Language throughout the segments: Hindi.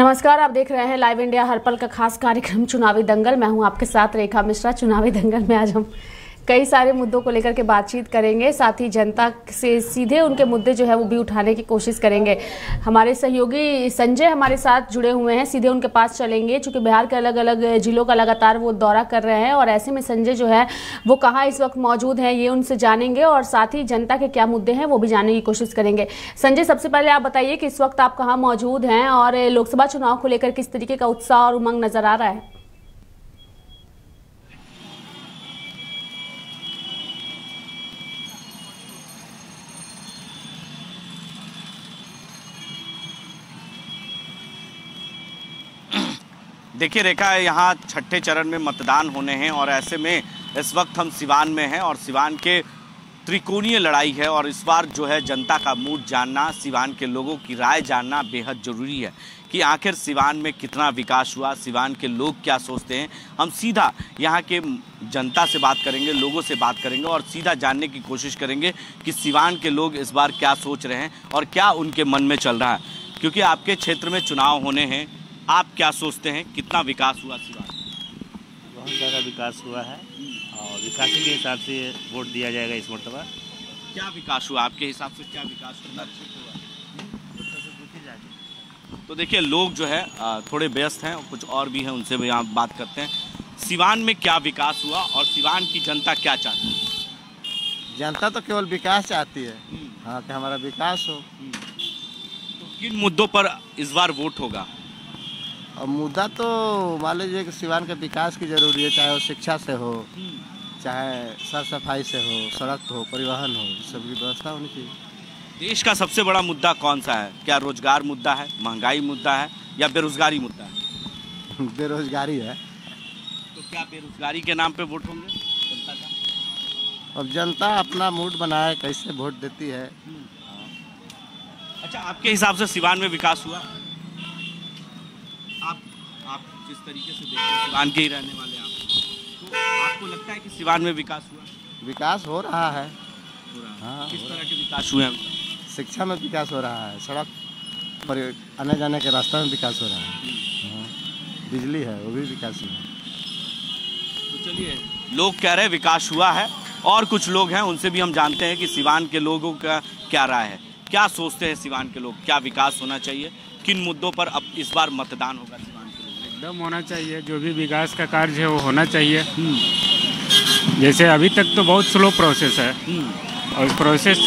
नमस्कार, आप देख रहे हैं लाइव इंडिया हर पल का खास कार्यक्रम चुनावी दंगल। मैं हूं आपके साथ रेखा मिश्रा। चुनावी दंगल में आज हम कई सारे मुद्दों को लेकर के बातचीत करेंगे, साथ ही जनता से सीधे उनके मुद्दे जो है वो भी उठाने की कोशिश करेंगे। हमारे सहयोगी संजय हमारे साथ जुड़े हुए हैं, सीधे उनके पास चलेंगे। चूंकि बिहार के अलग अलग जिलों का लगातार वो दौरा कर रहे हैं और ऐसे में संजय जो है वो कहाँ इस वक्त मौजूद हैं ये उनसे जानेंगे और साथ ही जनता के क्या मुद्दे हैं वो भी जानने की कोशिश करेंगे। संजय, सबसे पहले आप बताइए कि इस वक्त आप कहाँ मौजूद हैं और लोकसभा चुनाव को लेकर किस तरीके का उत्साह और उमंग नजर आ रहा है? देखिए रेखा, यहाँ छठे चरण में मतदान होने हैं और ऐसे में इस वक्त हम सिवान में हैं और सिवान के त्रिकोणीय लड़ाई है और इस बार जो है जनता का मूड जानना, सिवान के लोगों की राय जानना बेहद ज़रूरी है कि आखिर सिवान में कितना विकास हुआ, सिवान के लोग क्या सोचते हैं। हम सीधा यहाँ के जनता से बात करेंगे, लोगों से बात करेंगे और सीधा जानने की कोशिश करेंगे कि सिवान के लोग इस बार क्या सोच रहे हैं और क्या उनके मन में चल रहा है। क्योंकि आपके क्षेत्र में चुनाव होने हैं, आप क्या सोचते हैं, कितना विकास हुआ सिवान? बहुत ज़्यादा विकास हुआ है और विकास के हिसाब से वोट दिया जाएगा इस मरतबा। क्या विकास हुआ आपके हिसाब से? क्या विकास हुआ? तो देखिए, लोग जो है थोड़े व्यस्त हैं, कुछ और भी हैं, उनसे भी यहाँ बात करते हैं। सिवान में क्या विकास हुआ और सिवान की जनता क्या चाहती है? जनता तो केवल विकास चाहती है, हाँ, कि हमारा विकास हो। तो किन मुद्दों पर इस बार वोट होगा? और मुद्दा तो मान लीजिए कि सिवान के विकास की जरूरी है, चाहे वो शिक्षा से हो, चाहे साफ सफाई से हो, सड़क हो, परिवहन हो, सबकी व्यवस्था होनी चाहिए। देश का सबसे बड़ा मुद्दा कौन सा है? क्या रोजगार मुद्दा है, महंगाई मुद्दा है या बेरोजगारी मुद्दा है? बेरोजगारी है। तो क्या बेरोजगारी के नाम पे वोट होंगे जनता का? अब जनता अपना मूड बनाए कैसे वोट देती है। अच्छा, आपके हिसाब से सिवान में विकास हुआ? आप जिस तरीके से देखते हैं, सिवान के ही रहने वाले आप, तो आपको लगता है कि सिवान में विकास हुआ? विकास हो रहा है। हाँ, किस तरह के विकास हुए हैं? शिक्षा में विकास हो रहा है, सड़क पर आने जाने के रास्ते में विकास हो रहा है, हाँ, बिजली है वो भी विकास हुआ है। तो चलिए, लोग कह रहे हैं विकास हुआ है और कुछ लोग हैं, उनसे भी हम जानते हैं कि सिवान के लोगों का क्या राय है, क्या सोचते हैं सिवान के लोग, क्या विकास होना चाहिए, किन मुद्दों पर अब इस बार मतदान होगा सिवान के लोग? एकदम होना चाहिए, जो भी विकास का कार्य है वो होना चाहिए। जैसे अभी तक तो बहुत स्लो प्रोसेस है और इस प्रोसेस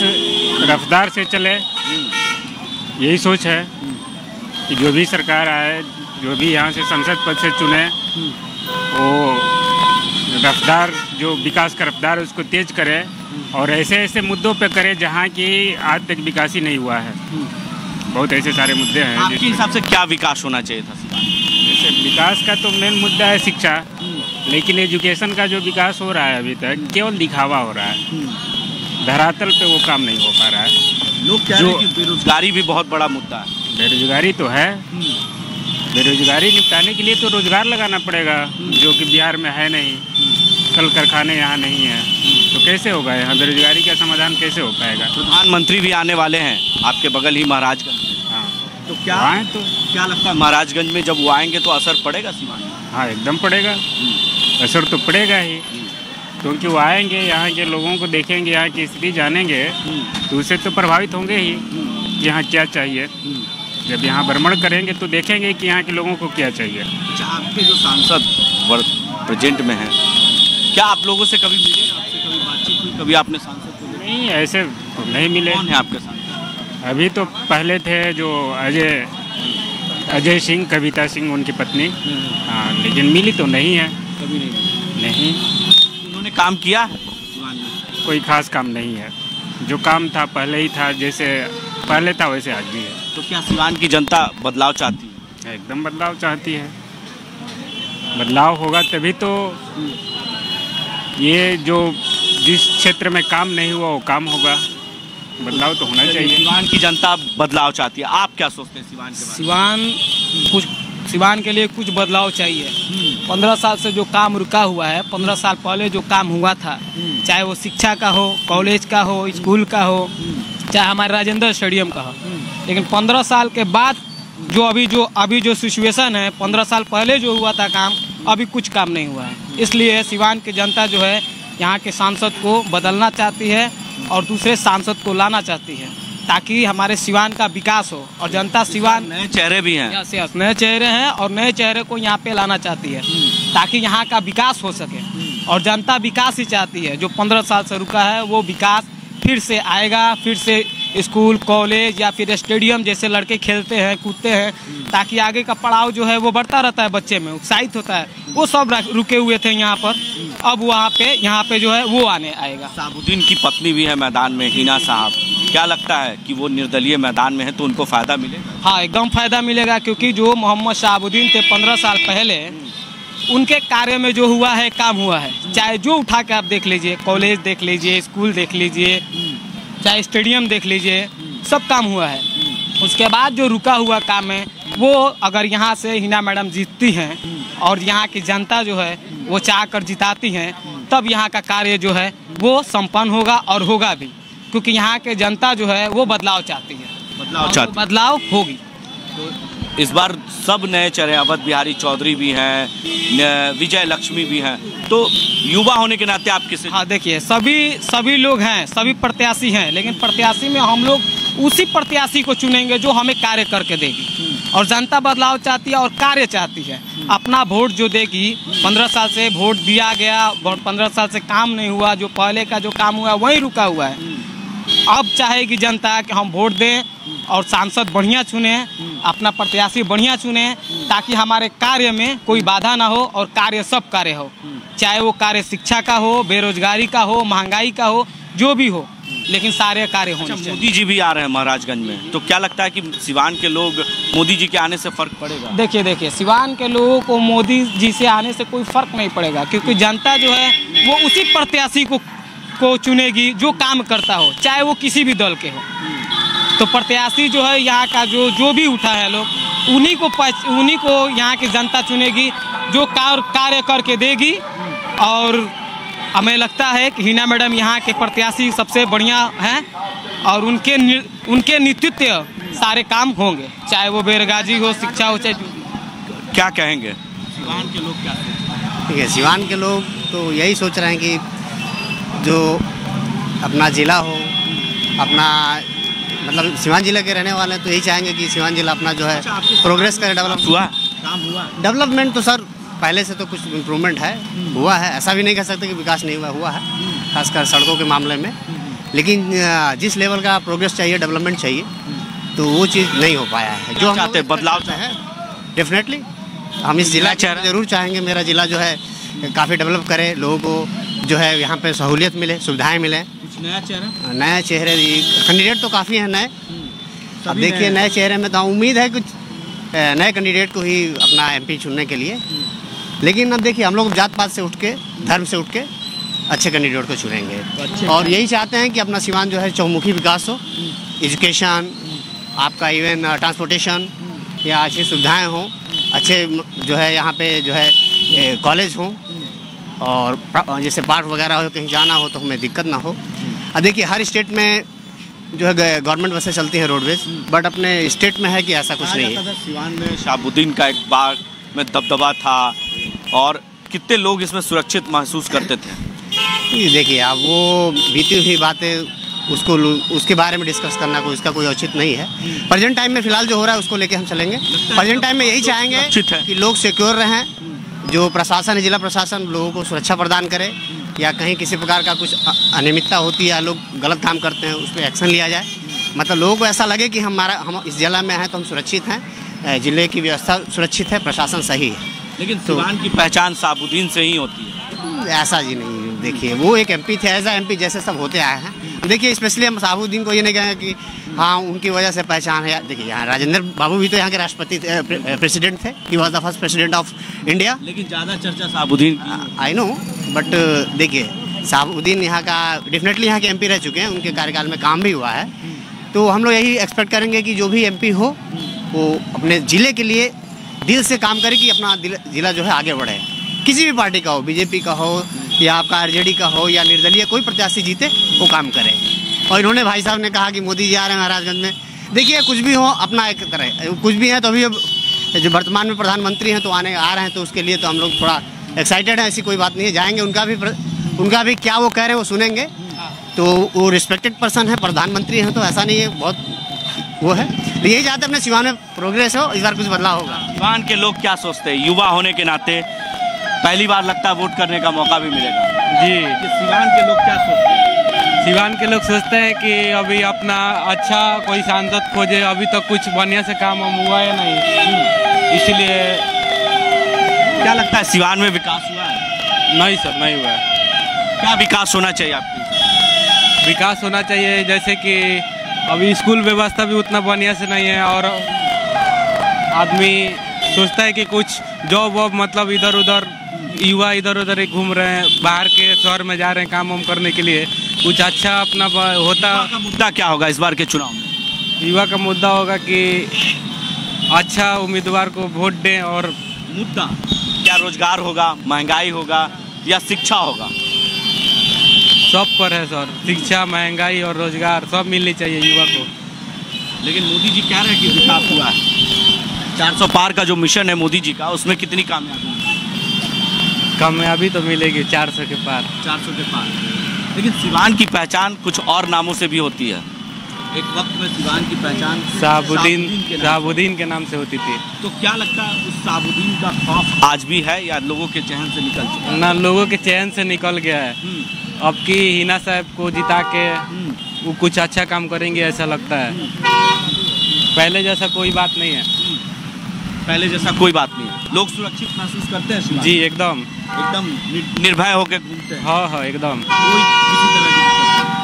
रफ्तार से चले, यही सोच है कि जो भी सरकार आए, जो भी यहाँ से संसद पद से चुने, वो रफ्तार, जो विकास का रफ्तार है उसको तेज करे और ऐसे ऐसे मुद्दों पे करे जहाँ की आज तक विकास ही नहीं हुआ है। बहुत ऐसे सारे मुद्दे हैं। आपके हिसाब से क्या विकास होना चाहिए था सिवान? जैसे विकास का तो मेन मुद्दा है शिक्षा, लेकिन एजुकेशन का जो विकास हो रहा है अभी तक केवल दिखावा हो रहा है, धरातल पे वो काम नहीं हो पा रहा है। लोग कह रहे हैं कि बेरोजगारी भी बहुत बड़ा मुद्दा है। बेरोजगारी तो है, बेरोजगारी निपटाने के लिए तो रोजगार लगाना पड़ेगा, जो कि बिहार में है नहीं, कल कारखाने यहाँ नहीं है, तो कैसे होगा यहाँ बेरोजगारी का समाधान कैसे हो पाएगा? प्रधानमंत्री भी आने वाले हैं आपके बगल ही महाराजगंज में, हाँ, तो क्या आए तो क्या लगता है महाराजगंज में जब वो आएंगे तो असर पड़ेगा सिवान में? हाँ, एकदम पड़ेगा, असर तो पड़ेगा ही, क्योंकि वो आएंगे, यहाँ के लोगों को देखेंगे, यहाँ की स्थिति जानेंगे, तो उससे तो प्रभावित होंगे ही कि यहाँ क्या चाहिए। जब यहाँ भ्रमण करेंगे तो देखेंगे कि यहाँ के लोगों को क्या चाहिए। अच्छा, आपके जो सांसद प्रेजेंट में हैं, क्या आप लोगों से कभी मिले, आपसे कभी बातचीत हुई, कभी आपने सांसद को देखा? नहीं, ऐसे तो नहीं मिले। कौन है आपके सांसद? अभी तो पहले थे जो अजय सिंह, कविता सिंह उनकी पत्नी, हाँ, लेकिन मिली तो नहीं है। कभी नहीं मिले? नहीं, उन्होंने काम किया है सिवान में? कोई खास काम नहीं है, जो काम था पहले ही था, जैसे पहले था वैसे आज भी है। तो क्या सिवान की जनता बदलाव चाहती है? एकदम बदलाव चाहती है, बदलाव होगा तभी तो ये जो जिस क्षेत्र में काम नहीं हुआ वो काम होगा, बदलाव तो होना चाहिए। सिवान की जनता बदलाव चाहती है, आप क्या सोचते हैं सिवान के बारे में? सिवान के लिए कुछ बदलाव चाहिए। 15 साल से जो काम रुका हुआ है, 15 साल पहले जो काम हुआ था, चाहे वो शिक्षा का हो, कॉलेज का हो, स्कूल का हो, चाहे हमारे राजेंद्र स्टेडियम का हो, लेकिन 15 साल के बाद जो अभी जो सिचुएशन है, 15 साल पहले जो हुआ था काम, अभी कुछ काम नहीं हुआ है। इसलिए सिवान की जनता जो है यहाँ के सांसद को बदलना चाहती है और दूसरे सांसद को लाना चाहती है, ताकि हमारे सिवान का विकास हो। और जनता सिवान नए चेहरे भी हैं, यस नए चेहरे हैं और नए चेहरे को यहाँ पे लाना चाहती है ताकि यहाँ का विकास हो सके। और जनता विकास ही चाहती है, जो 15 साल से रुका है वो विकास फिर से आएगा, फिर से स्कूल कॉलेज या फिर स्टेडियम जैसे लड़के खेलते हैं कूदते हैं, ताकि आगे का पड़ाव जो है वो बढ़ता रहता है, बच्चे में उत्साहित होता है। वो सब रुके हुए थे यहाँ पर, अब यहाँ पे जो है वो आने आएगा। शहाबुद्दीन की पत्नी भी है मैदान में, हिना साहब, क्या लगता है कि वो निर्दलीय मैदान में है तो उनको फायदा मिलेगा? हाँ, एकदम फायदा मिलेगा, क्योंकि जो मोहम्मद शहाबुद्दीन थे 15 साल पहले, उनके कार्य में जो हुआ है काम हुआ है। चाहे जो उठा के आप देख लीजिए, कॉलेज देख लीजिए, स्कूल देख लीजिए, चाहे स्टेडियम देख लीजिए, सब काम हुआ है। उसके बाद जो रुका हुआ काम है वो अगर यहाँ से हिना मैडम जीतती हैं और यहाँ की जनता जो है वो चाह कर जिताती हैं, तब यहाँ का कार्य जो है वो संपन्न होगा और होगा भी, क्योंकि यहाँ के जनता जो है वो बदलाव चाहती है, बदलाव होगी। इस बार सब नए चेहरे, अवध बिहारी चौधरी भी हैं, विजय लक्ष्मी भी हैं, तो युवा होने के नाते आप किसे? हाँ, देखिए सभी लोग हैं, सभी प्रत्याशी हैं, लेकिन प्रत्याशी में हम लोग उसी प्रत्याशी को चुनेंगे जो हमें कार्य करके देगी। और जनता बदलाव चाहती है और कार्य चाहती है। अपना वोट जो देगी, 15 साल से वोट दिया गया, 15 साल से काम नहीं हुआ, जो पहले का जो काम हुआ वहीं रुका हुआ है। अब चाहेगी जनता कि हम वोट दें और सांसद बढ़िया चुने, अपना प्रत्याशी बढ़िया चुने, ताकि हमारे कार्य में कोई बाधा ना हो और कार्य सब कार्य हो, चाहे वो कार्य शिक्षा का हो, बेरोजगारी का हो, महंगाई का हो, जो भी हो, लेकिन सारे कार्य होने चाहिए। मोदी जी भी आ रहे हैं महाराजगंज में, तो क्या लगता है कि सिवान के लोग मोदी जी के आने से फर्क पड़ेगा? देखिए सिवान के लोगों को मोदी जी से आने से कोई फर्क नहीं पड़ेगा, क्योंकि जनता जो है वो उसी प्रत्याशी को चुनेगी जो काम करता हो, चाहे वो किसी भी दल के हो। तो प्रत्याशी जो है यहाँ का जो भी उठा है लोग, उन्हीं को यहाँ की जनता चुनेगी, जो कार्य करके देगी। और हमें लगता है कि हिना मैडम यहाँ के प्रत्याशी सबसे बढ़िया हैं और उनके नेतृत्व सारे काम होंगे, चाहे वो बेरोजगारी हो, शिक्षा हो, चाहे क्या कहेंगे सिवान के लोग? क्या ठीक है, सिवान के लोग तो यही सोच रहे हैं कि जो अपना ज़िला हो, अपना मतलब सिवान जिला के रहने वाले हैं तो यही चाहेंगे कि सिवान जिला अपना जो है प्रोग्रेस करे, डेवलप हुआ। डेवलपमेंट तो सर पहले से तो कुछ इम्प्रूवमेंट है, हुआ है, ऐसा भी नहीं कह सकते कि विकास नहीं हुआ है, खासकर सड़कों के मामले में। लेकिन जिस लेवल का प्रोग्रेस चाहिए, डेवलपमेंट चाहिए, तो वो चीज़ नहीं हो पाया है। जो हम चाहते हैं बदलाव है, डेफिनेटली हम इस जिला जरूर चाहेंगे, मेरा ज़िला जो है काफ़ी डेवलप करे, लोगों को जो है यहाँ पे सहूलियत मिले, सुविधाएं मिले। कुछ नया चेहरे कैंडिडेट तो काफ़ी हैं नए। अब देखिए नए चेहरे में तो उम्मीद है कुछ नए कैंडिडेट को ही अपना MP चुनने के लिए। लेकिन अब देखिए हम लोग जात पात से उठ के, धर्म से उठ के अच्छे कैंडिडेट को चुनेंगे और यही चाहते हैं कि अपना सिवान जो है चहुमुखी विकास हो, एजुकेशन, आपका इवन ट्रांसपोर्टेशन या अच्छी सुविधाएं हों, अच्छे जो है यहाँ पे जो है कॉलेज हों, और जैसे पार्क वगैरह हो, कहीं जाना हो तो हमें दिक्कत ना हो। अब देखिए हर स्टेट में जो है गवर्नमेंट बसें चलती हैं रोडवेज, बट अपने स्टेट में है कि ऐसा कुछ नहीं है। सिवान में शहाबुद्दीन का एक बार में दबदबा था और कितने लोग इसमें सुरक्षित महसूस करते थे? देखिए आप वो बीती हुई बातें उसके बारे में डिस्कस करना कोई इसका कोई औचित नहीं है। प्रेजेंट टाइम में फिलहाल जो हो रहा है उसको लेके हम चलेंगे। प्रेजेंट टाइम में यही चाहेंगे कि लोग सिक्योर रहें, जो प्रशासन है, जिला प्रशासन लोगों को सुरक्षा प्रदान करे, या कहीं किसी प्रकार का कुछ अनियमितता होती है या लोग गलत काम करते हैं उस पर एक्शन लिया जाए। मतलब लोगों को ऐसा लगे कि हम इस जिला में हैं तो हम सुरक्षित हैं, जिले की व्यवस्था सुरक्षित है, प्रशासन सही है। लेकिन सिवान की पहचान शहाबुद्दीन से ही होती है। ऐसा जी नहीं, देखिए वो एक MP थे, एज MP जैसे सब होते आए हैं। देखिए स्पेशली हम शहाबुद्दीन को ये नहीं कहेंगे कि हाँ उनकी वजह से पहचान है। देखिए यहाँ राजेंद्र बाबू भी तो यहाँ के राष्ट्रपति प्रेसिडेंट थे, he was the first president of India. लेकिन ज़्यादा चर्चा शहाबुद्दीन, आई नो, बट देखिए शहाबुद्दीन यहाँ का डेफिनेटली यहाँ के MP रह चुके हैं, उनके कार्यकाल में काम भी हुआ है। तो हम लोग यही एक्सपेक्ट करेंगे कि जो भी MP हो वो अपने ज़िले के लिए दिल से काम करे कि अपना ज़िला जो है आगे बढ़े। किसी भी पार्टी का हो, BJP का हो या आपका RJD का हो या निर्दलीय कोई प्रत्याशी जीते वो काम करे। और इन्होंने भाई साहब ने कहा कि मोदी जी आ रहे हैं महाराजगंज में, देखिए कुछ भी हो अपना एक तरह कुछ भी है, तो अभी अब जो वर्तमान में प्रधानमंत्री हैं तो आ रहे हैं, तो उसके लिए तो हम लोग थोड़ा एक्साइटेड हैं। ऐसी कोई बात नहीं है, जाएंगे, उनका भी क्या वो कह रहे हैं वो सुनेंगे। तो वो रिस्पेक्टेड पर्सन है, प्रधानमंत्री हैं, तो ऐसा नहीं है बहुत वो है। तो यही चाहते अपने सिवान में प्रोग्रेस हो, इस बार कुछ बदलाव होगा। सिवान के लोग क्या सोचते हैं? युवा होने के नाते पहली बार लगता है वोट करने का मौका भी मिलेगा जी। कि सिवान के लोग क्या सोचते हैं? सिवान के लोग सोचते हैं कि अभी अपना अच्छा कोई सांसद खोजे, अभी तक कुछ बढ़िया से काम हुआ है नहीं, इसलिए। क्या लगता है सिवान में विकास हुआ है? नहीं सर, नहीं हुआ है। क्या विकास होना चाहिए आपके? विकास होना चाहिए, जैसे कि अभी स्कूल व्यवस्था भी उतना बढ़िया से नहीं है, और आदमी सोचता है कि कुछ जॉब वॉब मतलब इधर उधर युवा इधर उधर ही घूम रहे हैं, बाहर के शहर में जा रहे हैं काम वाम करने के लिए, कुछ अच्छा अपना होता। युवा का मुद्दा क्या होगा इस बार के चुनाव में? युवा का मुद्दा होगा कि अच्छा उम्मीदवार को वोट दें। और मुद्दा क्या? रोजगार होगा, महंगाई होगा या शिक्षा होगा? सब पर है सर, शिक्षा, महंगाई और रोजगार सब मिलनी चाहिए युवा को। लेकिन मोदी जी कह रहे हैं कि विकास हुआ है। 400 पार का जो मिशन है मोदी जी का, उसमें कितनी कामयाबी तो मिलेगी 400 के पार। 400 के पार। लेकिन सिवान की पहचान कुछ और नामों से भी होती है। एक वक्त में सिवान की पहचान शहाबुद्दीन के नाम से होती थी। तो क्या लगता है उस शहाबुद्दीन का खौफ आज भी है या लोगों के चहन से निकल चुका है? ना, लोगों के चैन से निकल गया है। अब की हिना साहब को जिता के वो कुछ अच्छा काम करेंगे ऐसा लगता है। पहले जैसा कोई बात नहीं है। पहले जैसा कोई बात नहीं है। लोग सुरक्षित महसूस करते हैं जी, एकदम निर्भय होकर घूमते हैं। हाँ, एकदम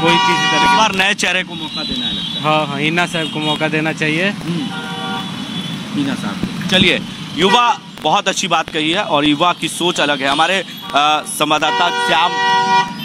कोई किसी तरह की बार नए चेहरे को मौका देना है लगता है। हाँ, हिना साहब को मौका देना चाहिए। हिना साहब, चलिए, युवा बहुत अच्छी बात कही है और युवा की सोच अलग है। हमारे संवाददाता श्याम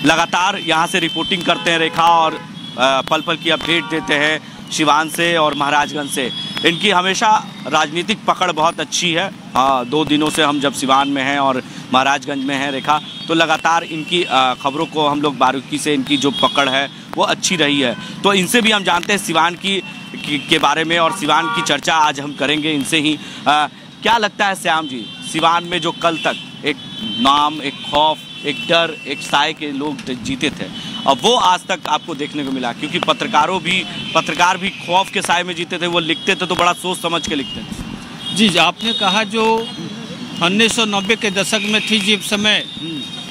लगातार यहाँ से रिपोर्टिंग करते हैं रेखा, और पल पल की अपडेट देते हैं सिवान से और महाराजगंज से। इनकी हमेशा राजनीतिक पकड़ बहुत अच्छी है। हाँ, 2 दिनों से हम जब सिवान में हैं और महाराजगंज में हैं रेखा, तो लगातार इनकी खबरों को हम लोग बारीकी से, इनकी जो पकड़ है वो अच्छी रही है। तो इनसे भी हम जानते हैं सिवान के बारे में, और सिवान की चर्चा आज हम करेंगे इनसे ही। क्या लगता है श्याम जी, सिवान में जो कल तक एक नाम, एक खौफ, एक डर, एक साय के लोग जीते थे, अब वो आज तक आपको देखने को मिला? क्योंकि पत्रकार भी खौफ के साय में जीते थे। वो लिखते थे तो बड़ा सोच समझ के लिखते थे। जी, आपने कहा जो 1990 के दशक में थी, जिस समय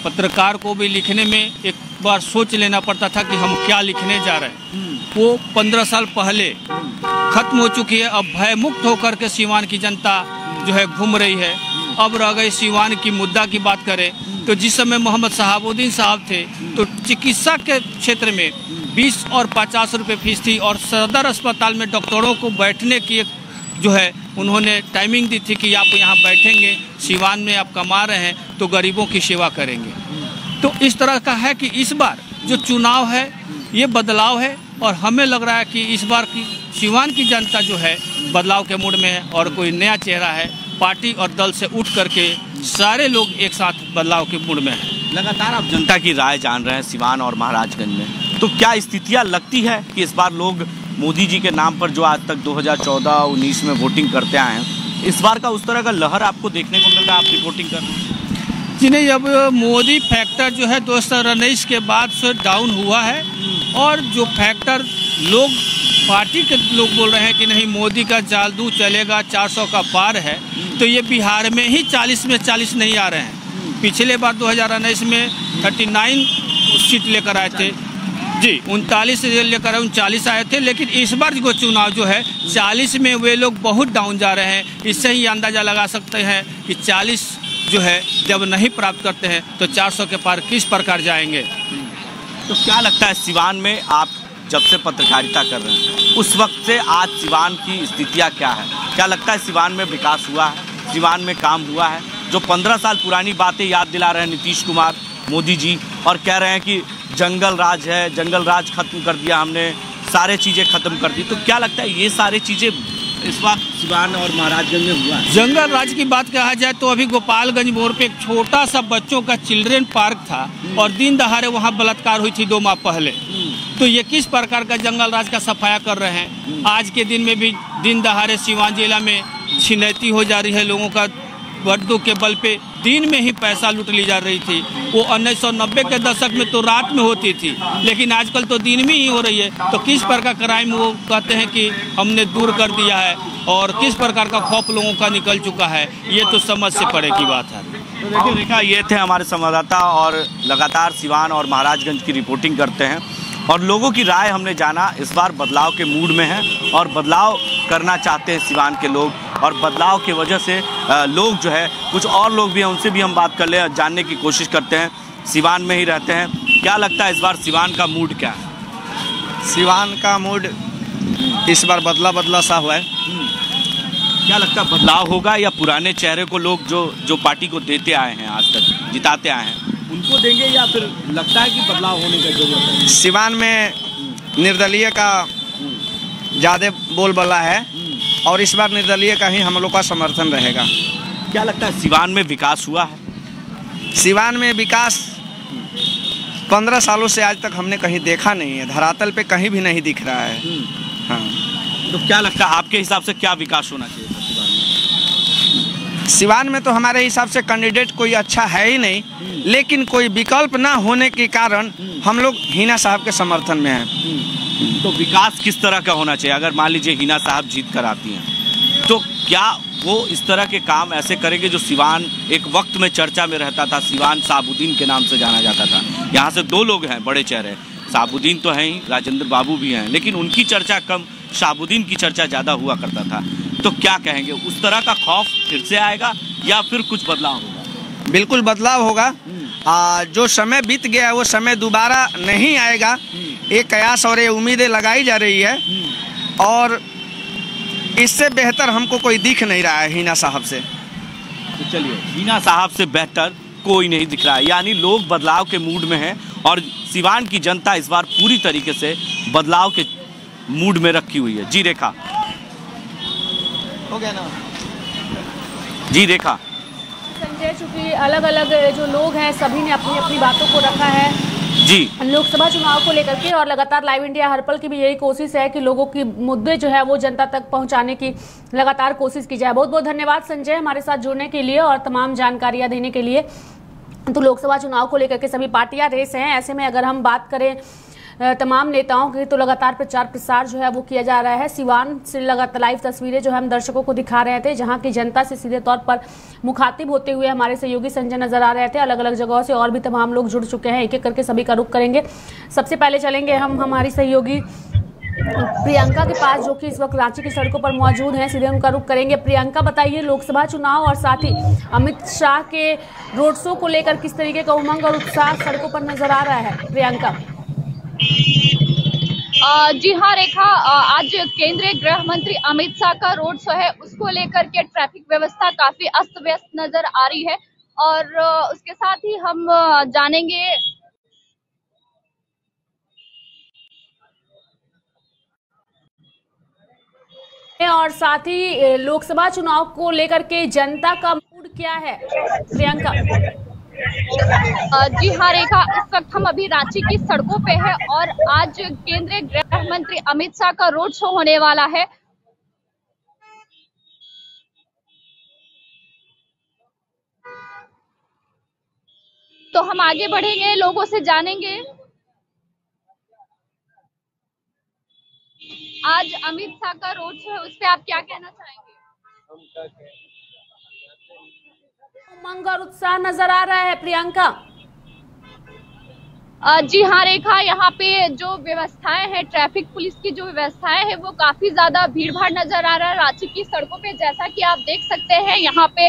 पत्रकार को भी लिखने में एक बार सोच लेना पड़ता था कि हम क्या लिखने जा रहे हैं, वो 15 साल पहले खत्म हो चुकी है। अब भयमुक्त होकर के सिवान की जनता जो है घूम रही है। अब रह गई सिवान की मुद्दा की बात करें तो जिस समय मोहम्मद शहाबुद्दीन साहब थे तो चिकित्सा के क्षेत्र में 20 और 50 रुपये फीस थी, और सदर अस्पताल में डॉक्टरों को बैठने की एक जो है उन्होंने टाइमिंग दी थी कि आप यहाँ बैठेंगे, सिवान में आप कमा रहे हैं तो गरीबों की सेवा करेंगे। तो इस तरह का है कि इस बार जो चुनाव है ये बदलाव है, और हमें लग रहा है कि इस बार की सिवान की जनता जो है बदलाव के मूड में है, और कोई नया चेहरा है। पार्टी और दल से उठ करके सारे लोग एक साथ बदलाव के मूड में हैं। लगातार आप जनता की राय जान रहे हैं सिवान और महाराजगंज में, तो क्या स्थितियां लगती है कि इस बार लोग मोदी जी के नाम पर जो आज तक 2014-19 में वोटिंग करते आए हैं, इस बार का उस तरह का लहर आपको देखने को मिल रहा है? आप रिपोर्टिंग कर रहे हैं जी? नहीं, अब मोदी फैक्टर जो है 2019 के बाद से डाउन हुआ है, और जो फैक्टर लोग पार्टी के लोग बोल रहे हैं कि नहीं मोदी का जादू चलेगा, 400 का पार है, तो ये बिहार में ही 40 में 40 नहीं आ रहे हैं। पिछले बार 2019 में 39 सीट लेकर आए थे जी, 39 लेकर 39 आए थे, लेकिन इस बार जो चुनाव जो है 40 में वे लोग बहुत डाउन जा रहे हैं। इससे ही अंदाज़ा लगा सकते हैं कि 40 जो है जब नहीं प्राप्त करते हैं तो 400 के पार किस प्रकार जाएंगे। तो क्या लगता है सिवान में, आप जब से पत्रकारिता कर रहे हैं उस वक्त से आज सिवान की स्थितियाँ क्या है? क्या लगता है सिवान में विकास हुआ है, सिवान में काम हुआ है? जो 15 साल पुरानी बातें याद दिला रहे हैं नीतीश कुमार, मोदी जी, और कह रहे हैं कि जंगल राज है, जंगल राज खत्म कर दिया हमने, सारे चीज़ें खत्म कर दी, तो क्या लगता है ये सारी चीज़ें इस वक्त सिवान और महाराजगंज में हुआ है? जंगल राज की बात कहा जाए तो अभी गोपालगंज मोड़ पे एक छोटा सा बच्चों का चिल्ड्रेन पार्क था और दिन दहाड़े वहाँ बलात्कार हुई थी 2 माह पहले। तो ये किस प्रकार का जंगल राज का सफाया कर रहे हैं? आज के दिन में भी दिन दहाड़े सिवान जिला में छिनैती हो जा रही है, लोगों का वर्दों के बल पे दिन में ही पैसा लूट ली जा रही थी। वो 1990 के दशक में तो रात में होती थी, लेकिन आजकल तो दिन में ही हो रही है। तो किस प्रकार का क्राइम वो कहते हैं कि हमने दूर कर दिया है और किस प्रकार का खौफ लोगों का निकल चुका है, ये तो समझ से परे की बात है। तो देखिए रेखा, ये थे हमारे संवाददाता और लगातार सिवान और महाराजगंज की रिपोर्टिंग करते हैं और लोगों की राय हमने जाना। इस बार बदलाव के मूड में हैं और बदलाव करना चाहते हैं सिवान के लोग, और बदलाव की वजह से लोग जो है, कुछ और लोग भी हैं, उनसे भी हम बात कर ले, जानने की कोशिश करते हैं। सिवान में ही रहते हैं, क्या लगता है इस बार सिवान का मूड क्या है? सिवान का मूड इस बार बदला सा हुआ है। क्या लगता है बदलाव होगा या पुराने चेहरे को लोग जो पार्टी को देते आए हैं, आज तक जिताते आए हैं, उनको देंगे, या फिर लगता है कि बदलाव होने की जरूरत है? सिवान में निर्दलीय का ज़्यादा बोलबाला है और इस बार निर्दलीय का ही हम लोग का समर्थन रहेगा। क्या लगता है सिवान में विकास हुआ है? सिवान में विकास 15 सालों से आज तक हमने कहीं देखा नहीं है, धरातल पे कहीं भी नहीं दिख रहा है। हाँ, तो क्या लगता है आपके हिसाब से क्या विकास होना चाहिए सिवान में? सिवान में तो हमारे हिसाब से कैंडिडेट कोई अच्छा है ही नहीं, लेकिन कोई विकल्प ना होने के कारण हम लोग हिना साहब के समर्थन में हैं। तो विकास किस तरह का होना चाहिए? अगर मान लीजिए हिना साहब जीत कर आती हैं तो क्या वो इस तरह के काम ऐसे करेंगे जो सिवान एक वक्त में चर्चा में रहता था, सिवान साबुद्दीन के नाम से जाना जाता था। यहाँ से 2 लोग हैं बड़े चेहरे, साबुद्दीन तो हैं ही, राजेंद्र बाबू भी हैं, लेकिन उनकी चर्चा कम, शाहबुद्दीन की चर्चा ज़्यादा हुआ करता था। तो क्या कहेंगे, उस तरह का खौफ फिर से आएगा या फिर कुछ बदलाव होगा? बिल्कुल बदलाव होगा। जो समय बीत गया वो समय दोबारा नहीं आएगा, एक कयास और ये उम्मीदें लगाई जा रही है और इससे बेहतर हमको कोई दिख नहीं रहा है हिना साहब से। तो चलिए, हिना साहब से बेहतर कोई नहीं दिख रहा है, यानी लोग बदलाव के मूड में हैं और सिवान की जनता इस बार पूरी तरीके से बदलाव के मूड में रखी हुई है। जी रेखा, हो गया ना? जी रेखा। संजय, चूंकि अलग अलग जो लोग हैं सभी ने अपनी अपनी बातों को रखा है जी लोकसभा चुनाव को लेकर के, और लगातार लाइव इंडिया हर पल की भी यही कोशिश है कि लोगों की मुद्दे जो है वो जनता तक पहुंचाने की लगातार कोशिश की जाए। बहुत बहुत धन्यवाद संजय हमारे साथ जुड़ने के लिए और तमाम जानकारियां देने के लिए। तो लोकसभा चुनाव को लेकर के सभी पार्टियां रेस हैं, ऐसे में अगर हम बात करें तमाम नेताओं की तो लगातार प्रचार प्रसार जो है वो किया जा रहा है। सिवान से लगातार लाइव तस्वीरें जो हम दर्शकों को दिखा रहे थे, जहां की जनता से सीधे तौर पर मुखातिब होते हुए हमारे सहयोगी संजय नजर आ रहे थे। अलग अलग जगहों से और भी तमाम लोग जुड़ चुके हैं, एक एक करके सभी का रुख करेंगे। सबसे पहले चलेंगे हम हमारी सहयोगी प्रियंका के पास, जो कि इस वक्त रांची की सड़कों पर मौजूद हैं, सीधे उनका रुख करेंगे। प्रियंका, बताइए लोकसभा चुनाव और साथ ही अमित शाह के रोड शो को लेकर किस तरीके का उमंग और उत्साह सड़कों पर नजर आ रहा है? प्रियंका। जी हाँ रेखा, आज केंद्रीय गृह मंत्री अमित शाह का रोड शो है, उसको लेकर के ट्रैफिक व्यवस्था काफी अस्त व्यस्त नजर आ रही है और उसके साथ ही हम जानेंगे और साथ ही लोकसभा चुनाव को लेकर के जनता का मूड क्या है? प्रियंका। जी हाँ रेखा, इस वक्त हम अभी रांची की सड़कों पे है और आज केंद्रीय गृह मंत्री अमित शाह का रोड शो होने वाला है। तो हम आगे बढ़ेंगे, लोगों से जानेंगे आज अमित शाह का रोड शो है, उस पर आप क्या कहना चाहेंगे? उमंग और उत्साह नजर आ रहा है प्रियंका। जी हाँ रेखा, यहाँ पे जो व्यवस्थाएं हैं, ट्रैफिक पुलिस की जो व्यवस्थाएं हैं वो काफी ज्यादा भीड़ भाड़ नजर आ रहा है रांची की सड़कों पे। जैसा कि आप देख सकते हैं यहाँ पे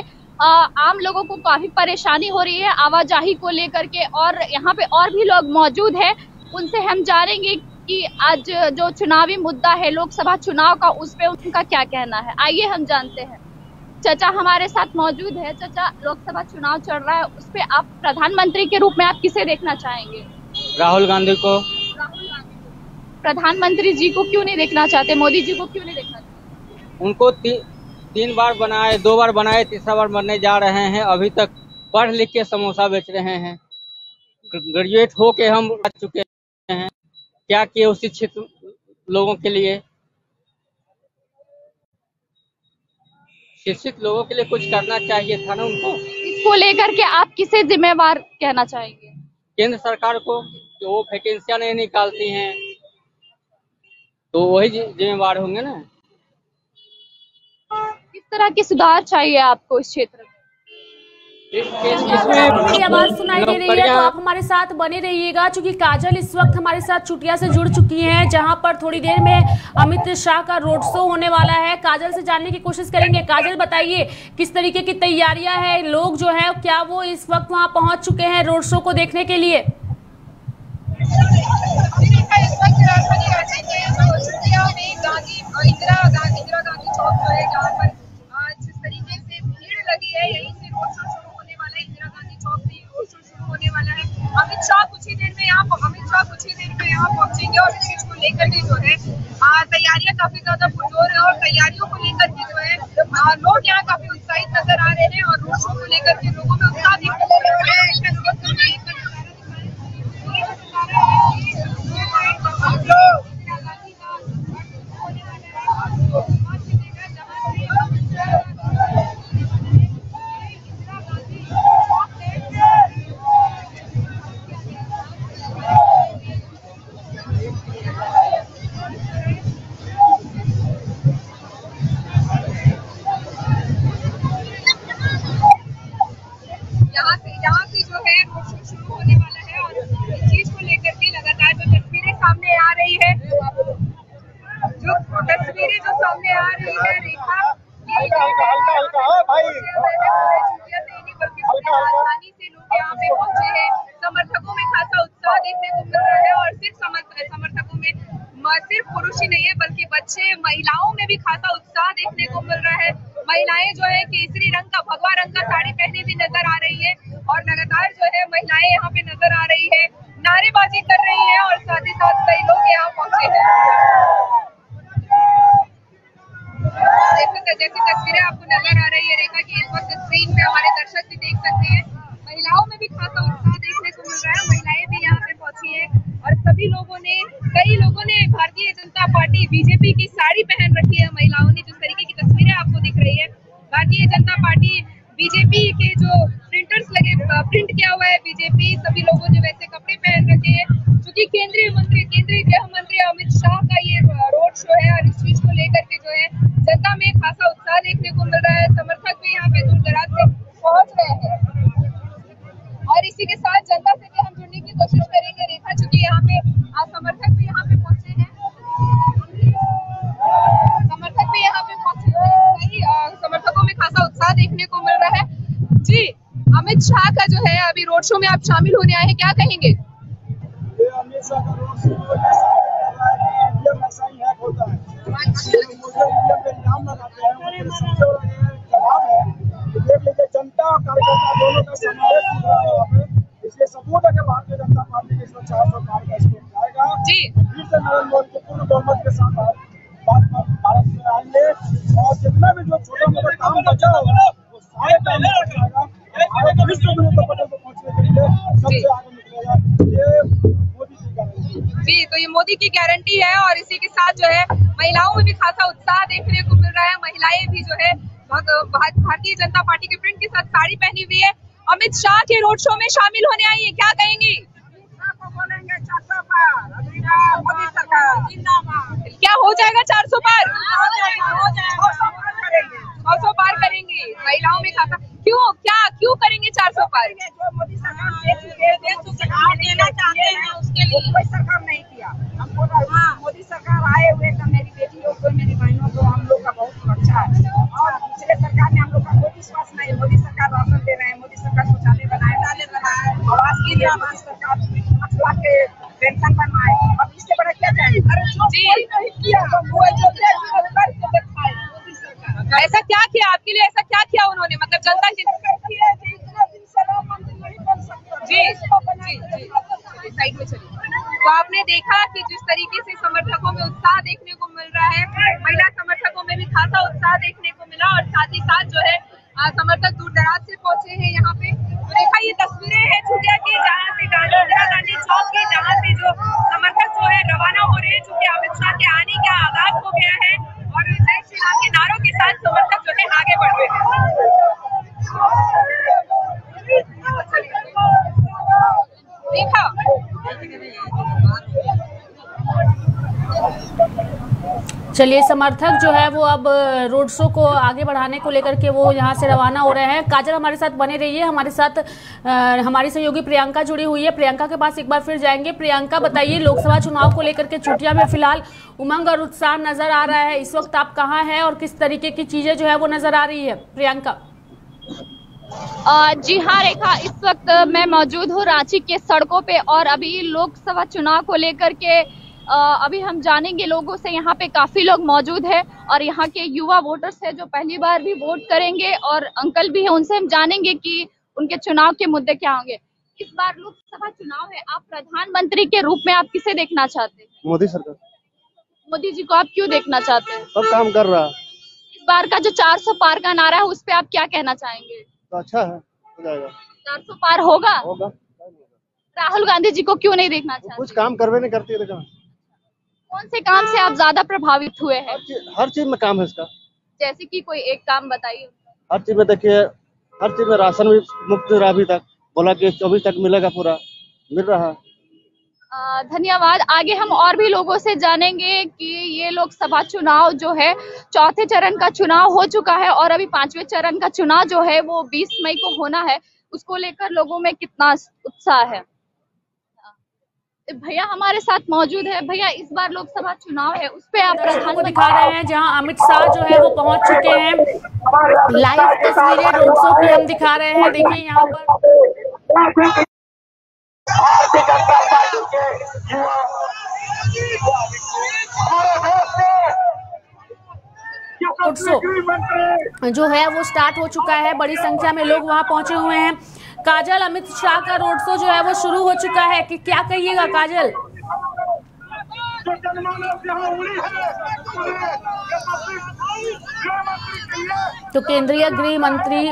आम लोगों को काफी परेशानी हो रही है आवाजाही को लेकर के, और यहाँ पे और भी लोग मौजूद हैं, उनसे हम जानेंगे कि आज जो चुनावी मुद्दा है लोकसभा चुनाव का, उस पे उनका क्या कहना है। आइए हम जानते हैं। चाचा हमारे साथ मौजूद है। चाचा, लोकसभा चुनाव चल रहा है, उस पे आप प्रधानमंत्री के रूप में आप किसे देखना चाहेंगे? राहुल गांधी को। राहुल गांधी को। प्रधानमंत्री जी को क्यों नहीं देखना चाहते? मोदी जी को क्यों नहीं देखना चाहते? उनको 3 बार बनाए, 2 बार बनाए, तीसरा बार बनने जा रहे हैं। अभी तक पढ़ लिख के समोसा बेच रहे हैं। ग्रेजुएट हो के हम आ चुके हैं, क्या किए उस शिक्षित लोगों के लिए? शिक्षित लोगों के लिए कुछ करना चाहिए था ना उनको। इसको लेकर के आप किसे जिम्मेवार कहना चाहेंगे? केंद्र सरकार को, जो वो वैकेंसियां नहीं निकालती हैं, तो वही जिम्मेवार होंगे ना। किस तरह के सुधार चाहिए आपको इस क्षेत्र में? मेरी आवाज सुनाई दे रही है तो आप हमारे साथ बने रहिएगा, क्योंकि काजल इस वक्त हमारे साथ चुटिया से जुड़ चुकी हैं, जहां पर थोड़ी देर में अमित शाह का रोड शो होने वाला है। काजल से जानने की कोशिश करेंगे। काजल, बताइए किस तरीके की तैयारियां हैं, लोग जो है क्या वो इस वक्त वहां पहुंच चुके हैं रोड शो को देखने के लिए? इंदिरा गांधी चौक जो है, जहाँ पर जिस तरीके से भीड़ लगी है, यहीं से रोड शो शुरू होने वाला है। इंदिरा गांधी चौक से रोड शो शुरू होने वाला है। अमित शाह कुछ ही देर में यहाँ पहुंचेंगे और इस चीज को लेकर के जो है तैयारियां काफी ज्यादा पुरजोर है, और तैयारियों को लेकर के जो है लोग यहाँ काफी उत्साहित नजर आ रहे हैं, और रोड शो को लेकर के लोगों में उत्साह देखने को मिल रहा यहाँ से जो है रोड शो शुरू होने वाला है, और इस चीज को लेकर के लगातार जो तस्वीरें सामने आ रही है, रेखा, राजधानी से लोग यहाँ पे पहुंचे हैं। समर्थकों में खासा उत्साह देखने को मिल रहा है, और सिर्फ समर्थकों में सिर्फ पुरुष ही नहीं है, बल्कि बच्चे, महिलाओं में भी खासा उत्साह देखने को मिल रहा है। महिलाएं जो है केसरी रंग का, भगवा रंग का साड़ी पहनी भी नजर आ रही है, और लगातार जो है महिलाएं यहाँ पे नजर आ रही है, नारेबाजी कर रही है, और साथ ही साथ कई लोग यहाँ पहुंचे हैं। जैसी तस्वीरें आपको नजर आ रही है रेखा की इस वक्त स्क्रीन पे हमारे दर्शक भी देख सकते हैं, महिलाओं में भी खासा उत्साह देखने को मिल रहा है। महिलाएं भी यहाँ पे पहुंची है, और सभी लोगों ने, कई लोगों ने भारतीय जनता पार्टी बीजेपी की साड़ी पहन रखी है। महिलाओं ने, जिस तरीके की तस्वीरें आपको दिख रही है, भारतीय जनता पार्टी बीजेपी के जो प्रिंटर्स लगे, प्रिंट किया हुआ है बीजेपी, सभी लोगों ने वैसे कपड़े पहन रखे हैं, क्योंकि केंद्रीय गृह मंत्री अमित शाह का ये रोड शो है, और इस चीज को लेकर के जो है जनता में खासा उत्साह देखने को मिल रहा है। समर्थक भी यहाँ पे दूर दराज से पहुंच रहे हैं, और इसी के साथ जनता से भी हम जुड़ने की कोशिश करेंगे रेखा, चूंकि यहाँ पे समर्थक भी यहाँ पे पहुंचे हैं, समर्थकों में खासा उत्साह देखने को मिल रहा है। जी, अमित शाह का जो है अभी रोड शो में आप शामिल होने आए हैं, क्या कहेंगे? अमित शाह का रोड शो होता है, जनता और कार्यकर्ता दोनों का समावेश हो रहा है वहाँ पे। इसलिए सबूत है कि भारतीय जनता पार्टी के 400 पार का स्कोर आएगा। फिर से नरेंद्र मोदी के पूर्ण बहुमत के साथ भारत में आएंगे, और जितना भी जो छोटा मोटा काम बचा होगा वो सारे काम जाएगा। भारत विश्व गुरु पटल को पहुँचने के लिए सबसे आगे निकलेगा। ये मोदी की गारंटी। जी, तो ये मोदी की गारंटी है, और इसी के साथ जो है महिलाओं में भी खासा उत्साह देखने को मिल रहा है। महिलाएं भी जो है भारतीय जनता पार्टी के प्रिंट के साथ साड़ी पहनी हुई है, अमित शाह के रोड शो में शामिल होने आई है, क्या कहेंगी? बोलेंगे 400 पार, मोदी सरकार जिंदाबाद। क्या हो जाएगा 400 पार? 600 पार करेंगे। महिलाओं में खासा क्यों करेंगे 400 पार? जो मोदी सरकार देना चाहते हैं उसके लिए कोई सरकार नहीं किया। हमको मोदी सरकार आए हुए तो मेरी बेटियों को, मेरी बहनों को, हम लोग का बहुत सुरक्षा है, और पिछले सरकार में हम लोग का कोई विश्वास नहीं। मोदी सरकार राशन दे रहे हैं, मोदी सरकार शौचालय बनाए, आवास के लिए मोदी सरकार 5 लाख के पेंशन बनवाए, अब इससे बड़ा क्या चाहिए? अरे जो नहीं किया वो जो ऐसा क्या किया आपके लिए? ऐसा क्या किया उन्होंने, मतलब जनता की? जी, साइड में चलिए। तो आपने देखा कि जिस तरीके से समर्थकों में उत्साह देखने को मिल रहा है, महिला समर्थकों में पे भी खासा उत्साह देखने को मिला और साथ ही साथ जो है समर्थक दूर दराज से पहुंचे हैं यहाँ पे। तो देखा ये तस्वीरें हैं चुटिया की, जहाँ से इंदिरा गांधी चौक की, जहाँ से जो समर्थक जो है रवाना हो रहे हैं, चूंकि अमित शाह के आने का आगाज हो गया है और जय श्री राम के नारों के साथ समर्थक जो है आगे बढ़ रहे हैं। चलिए, समर्थक जो है वो अब रोड शो को आगे बढ़ाने को लेकर के वो यहाँ से रवाना हो रहे हैं। काजल हमारे साथ बने रहिए, हमारे साथ हमारी सहयोगी प्रियंका जुड़ी हुई है। प्रियंका के पास एक बार फिर जाएंगे। प्रियंका, बताइए, लोकसभा चुनाव को लेकर के चुटिया में फिलहाल उमंग और उत्साह नजर आ रहा है। इस वक्त आप कहाँ हैं और किस तरीके की चीजें जो है वो नजर आ रही है? प्रियंका। जी हाँ रेखा, इस वक्त मैं मौजूद हूँ रांची के सड़कों पे और अभी लोकसभा चुनाव को लेकर के अभी हम जानेंगे लोगों से। यहाँ पे काफी लोग मौजूद है और यहाँ के युवा वोटर्स है जो पहली बार भी वोट करेंगे और अंकल भी है, उनसे हम जानेंगे कि उनके चुनाव के मुद्दे क्या होंगे। इस बार लोकसभा चुनाव है, आप प्रधानमंत्री के रूप में आप किसे देखना चाहते हैं? मोदी सरकार। मोदी जी को आप क्यों देखना चाहते हैं? सब काम कर रहा है। इस बार का जो 400 पार का नारा है उस पर आप क्या कहना चाहेंगे? तो अच्छा है, हो जाएगा। 400 पार होगा? होगा। राहुल गांधी जी को क्यों नहीं देखना चाहते? कुछ काम करवे नहीं करती है। कौन से काम से आप ज्यादा प्रभावित हुए हैं? हर चीज में काम है इसका। जैसे कि कोई एक काम बताइए। हर चीज में देखिए, हर चीज में राशन भी मुफ्त रहा अभी तक, बोला कि 24 तक मिलेगा, पूरा मिल रहा है। धन्यवाद। आगे हम और भी लोगों से जानेंगे कि ये लोकसभा चुनाव जो है चौथे चरण का चुनाव हो चुका है और अभी 5वें चरण का चुनाव जो है वो 20 मई को होना है, उसको लेकर लोगों में कितना उत्साह है। भैया हमारे साथ मौजूद है। भैया, इस बार लोकसभा चुनाव है, उस पे आप प्रधान को दिखा रहे हैं जहां अमित शाह जो है वो पहुंच चुके हैं। लाइव तस्वीरें रोड शो की हम दिखा रहे हैं। देखिए यहाँ पर रोड शो जो है वो स्टार्ट हो चुका है। बड़ी संख्या में लोग वहां पहुंचे हुए हैं। काजल, अमित शाह का रोड शो जो है वो शुरू हो चुका है कि क्या कहिएगा काजल? तो केंद्रीय गृह मंत्री,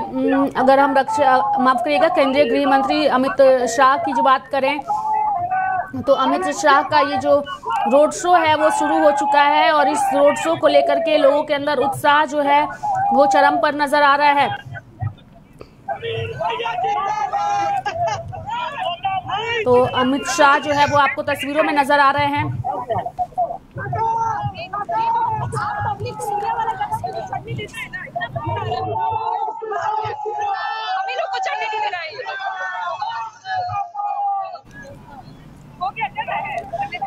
अगर हम माफ करिएगा, केंद्रीय गृह मंत्री अमित शाह की जो बात करें तो अमित शाह का ये जो रोड शो है वो शुरू हो चुका है और इस रोड शो को लेकर के लोगों के अंदर उत्साह जो है वो चरम पर नजर आ रहा है। तो अमित शाह जो है वो आपको तस्वीरों में नजर आ रहे हैं।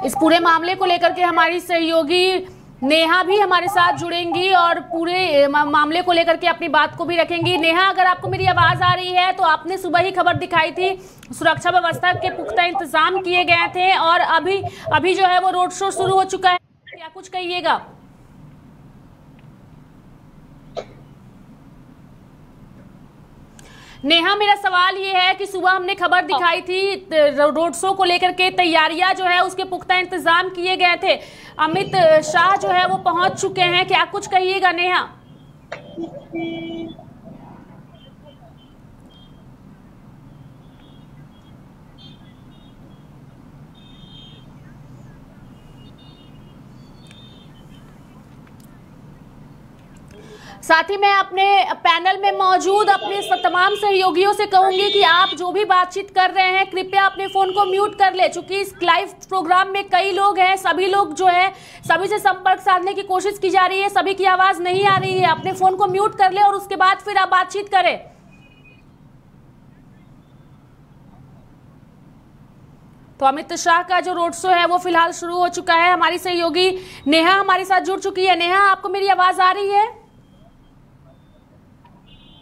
इस पूरे मामले को लेकर के हमारी सहयोगी नेहा भी हमारे साथ जुड़ेंगी और पूरे मामले को लेकर के अपनी बात को भी रखेंगी। नेहा, अगर आपको मेरी आवाज आ रही है तो आपने सुबह ही खबर दिखाई थी, सुरक्षा व्यवस्था के पुख्ता इंतजाम किए गए थे और अभी जो है वो रोड शो शुरू हो चुका है, क्या कुछ कहिएगा? नेहा, मेरा सवाल ये है कि सुबह हमने खबर दिखाई थी रोड शो को लेकर के तैयारियां जो है उसके पुख्ता इंतजाम किए गए थे, अमित शाह जो है वो पहुंच चुके हैं, क्या कुछ कहिएगा नेहा? साथ ही मैं अपने पैनल में मौजूद अपने तमाम सहयोगियों से कहूंगी कि आप जो भी बातचीत कर रहे हैं कृपया अपने फोन को म्यूट कर ले, चूंकि इस लाइव प्रोग्राम में कई लोग हैं, सभी लोग जो है सभी से संपर्क साधने की कोशिश की जा रही है, सभी की आवाज नहीं आ रही है। अपने फोन को म्यूट कर ले और उसके बाद फिर आप बातचीत करें। तो अमित शाह का जो रोड शो है वो फिलहाल शुरू हो चुका है। हमारी सहयोगी नेहा हमारे साथ जुड़ चुकी है। नेहा, आपको मेरी आवाज आ रही है?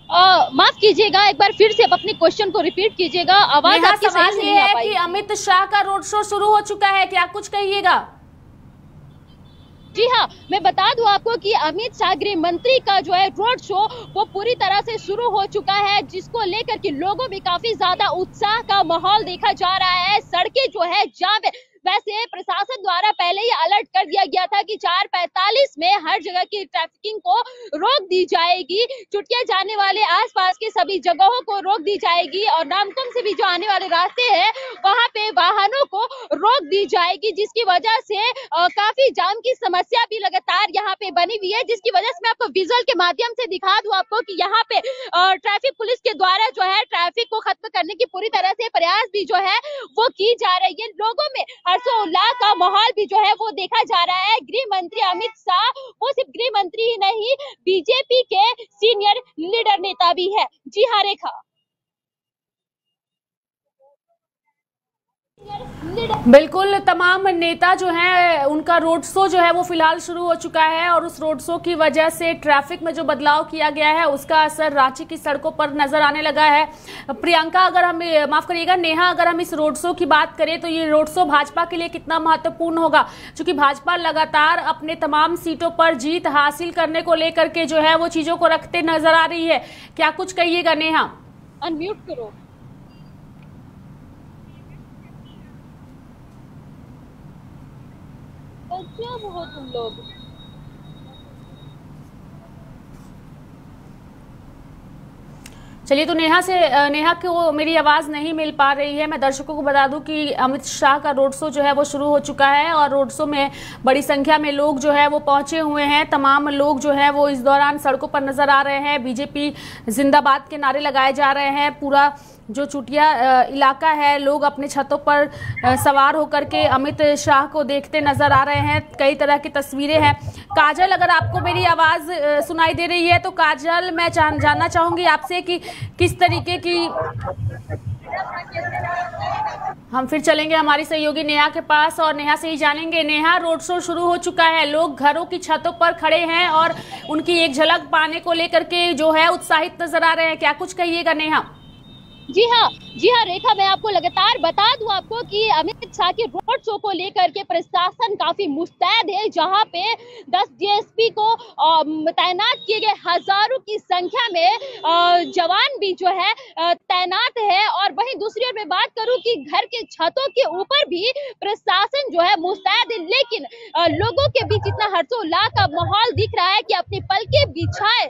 माफ कीजिएगा, एक बार फिर से आप अपने क्वेश्चन को रिपीट कीजिएगा, आवाज आपकी सही से नहीं आ पाई। कि अमित शाह का रोड शो शुरू हो चुका है, क्या कुछ कहिएगा? जी हाँ, मैं बता दूं आपको कि अमित शाह गृह मंत्री का जो है रोड शो वो पूरी तरह से शुरू हो चुका है, जिसको लेकर के लोगों में काफी ज्यादा उत्साह का माहौल देखा जा रहा है। सड़कें जो है जाम है, वैसे प्रशासन द्वारा पहले ही अलर्ट कर दिया गया था कि 4:45 में हर जगह की ट्रैफिकिंग को रोक दी जाएगी, चुटिया जाने वाले आसपास के सभी जगहों को रोक दी जाएगी और नामकुम से भी जो आने वाले रास्ते हैं वहां पे वाहनों को रोक दी जाएगी, जिसकी वजह से काफी जाम की समस्या भी लगातार यहाँ पे बनी हुई है, जिसकी वजह से मैं आपको विजुअल के माध्यम से दिखा दूं आपको कि यहाँ पे ट्रैफिक पुलिस के द्वारा जो है ट्रैफिक को खत्म करने की पूरी तरह से प्रयास भी जो है वो की जा रही है। लोगों में हर्षोल्लास का माहौल भी जो है वो देखा जा रहा है। गृह मंत्री अमित शाह वो सिर्फ गृह मंत्री ही नहीं, बीजेपी के सीनियर लीडर नेता भी है। जी हाँ रेखा। बिल्कुल, तमाम नेता जो हैं उनका रोड शो जो है वो फिलहाल शुरू हो चुका है और उस रोड शो की वजह से ट्रैफिक में जो बदलाव किया गया है उसका असर रांची की सड़कों पर नजर आने लगा है। प्रियंका, अगर हम माफ करिएगा नेहा, अगर हम इस रोड शो की बात करें तो ये रोड शो भाजपा के लिए कितना महत्वपूर्ण होगा, क्योंकि भाजपा लगातार अपने तमाम सीटों पर जीत हासिल करने को लेकर के जो है वो चीजों को रखते नजर आ रही है। क्या कुछ कहिएगा नेहा? अनम्यूट करो। क्या हो तुम लोग? चलिए, तो नेहा को मेरी आवाज नहीं मिल पा रही है। मैं दर्शकों को बता दूं कि अमित शाह का रोड शो जो है वो शुरू हो चुका है और रोड शो में बड़ी संख्या में लोग जो है वो पहुंचे हुए हैं। तमाम लोग जो है वो इस दौरान सड़कों पर नजर आ रहे हैं। बीजेपी जिंदाबाद के नारे लगाए जा रहे हैं। पूरा जो चुटिया इलाका है, लोग अपने छतों पर सवार होकर के अमित शाह को देखते नजर आ रहे हैं। कई तरह की तस्वीरें हैं। काजल, अगर आपको मेरी आवाज सुनाई दे रही है तो काजल, मैं जानना चाहूंगी आपसे कि किस तरीके की, हम फिर चलेंगे हमारी सहयोगी नेहा के पास और नेहा से ही जानेंगे। नेहा, रोड शो शुरू हो चुका है, लोग घरों की छतों पर खड़े हैं और उनकी एक झलक पाने को लेकर के जो है उत्साहित नजर आ रहे हैं। क्या कुछ कहिएगा नेहा? जी हाँ रेखा, मैं आपको लगातार बता दूं आपको कि अमित शाह के रोड शो को लेकर के प्रशासन काफी मुस्तैद है, जहां पे 10 डीएसपी को तैनात किए गए, हजारों की संख्या में जवान भी जो है तैनात है। और वहीं दूसरी ओर मैं बात करूं कि घर के छतों के ऊपर भी प्रशासन जो है मुस्तैद है, लेकिन लोगों के बीच इतना हर्षोल्लास का माहौल दिख रहा है कि अपने पलके बिछाए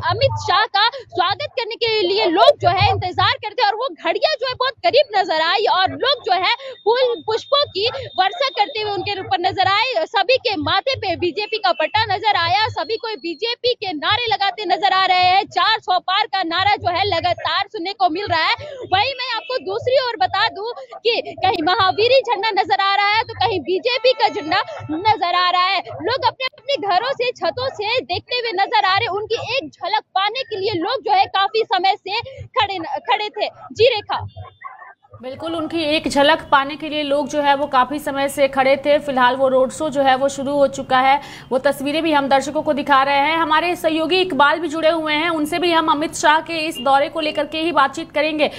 अमित शाह का स्वागत करने के लिए लोग जो है इंतजार करते हैं। और वो घड़ियां जो है बहुत करीब नजर आई और लोग जो है फूल पुष्पों की वर्षा करते हुए उनके ऊपर नजर आए। सभी के माथे पे बीजेपी का पट्टा नजर आया, सभी को बीजेपी के नारे लगाते नजर आ रहे हैं। 400 पार का नारा जो है लगातार सुनने को मिल रहा है। वहीं मैं आपको दूसरी ओर बता दूं कि कहीं महावीरी झंडा नजर आ रहा है तो कहीं बीजेपी का झंडा नजर आ रहा है। लोग अपने अपने घरों से, छतों से देखते हुए नजर आ रहे हैं। उनकी एक झलक पाने के लिए लोग जो है काफी समय से खड़े थे। जी रेखा। बिल्कुल, उनकी एक झलक पाने के लिए लोग जो है वो काफी समय से खड़े थे। फिलहाल वो रोड शो जो है वो शुरू हो चुका है, वो तस्वीरें भी हम दर्शकों को दिखा रहे हैं। हमारे सहयोगी इकबाल भी जुड़े हुए हैं, उनसे भी हम अमित शाह के इस दौरे को लेकर के ही बातचीत करेंगे।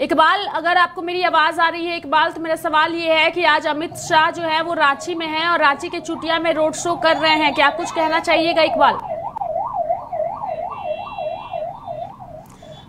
इकबाल, अगर आपको मेरी आवाज आ रही है इकबाल, तो मेरा सवाल ये है कि आज अमित शाह जो है वो रांची में है और रांची के चुटिया में रोड शो कर रहे हैं। क्या कुछ कहना चाहिएगा इकबाल?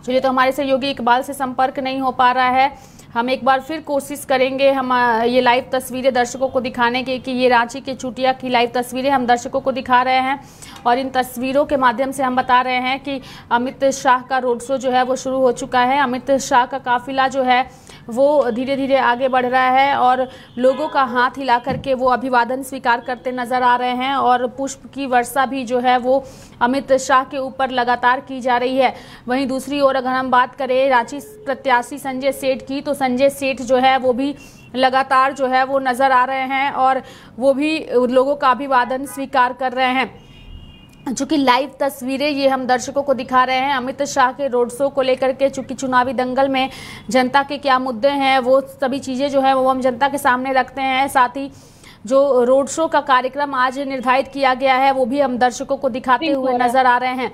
चलिए, तो हमारे सहयोगी इकबाल से संपर्क नहीं हो पा रहा है। हम एक बार फिर कोशिश करेंगे हम ये लाइव तस्वीरें दर्शकों को दिखाने की, कि ये रांची के चुटिया की लाइव तस्वीरें हम दर्शकों को दिखा रहे हैं और इन तस्वीरों के माध्यम से हम बता रहे हैं कि अमित शाह का रोड शो जो है वो शुरू हो चुका है। अमित शाह का काफिला जो है वो धीरे धीरे आगे बढ़ रहा है और लोगों का हाथ हिला करके वो अभिवादन स्वीकार करते नजर आ रहे हैं और पुष्प की वर्षा भी जो है वो अमित शाह के ऊपर लगातार की जा रही है। वहीं दूसरी ओर अगर हम बात करें रांची प्रत्याशी संजय सेठ की, तो संजय सेठ जो है वो भी लगातार जो है वो नजर आ रहे हैं और वो भी लोगों का अभिवादन स्वीकार कर रहे हैं। जो कि लाइव तस्वीरें ये हम दर्शकों को दिखा रहे हैं अमित शाह के रोड शो को लेकर के, चूंकि चुनावी दंगल में जनता के क्या मुद्दे हैं वो सभी चीज़ें जो है वो हम जनता के सामने रखते हैं। साथ ही जो रोड शो का कार्यक्रम आज निर्धारित किया गया है वो भी हम दर्शकों को दिखाते हुए नजर आ रहे हैं।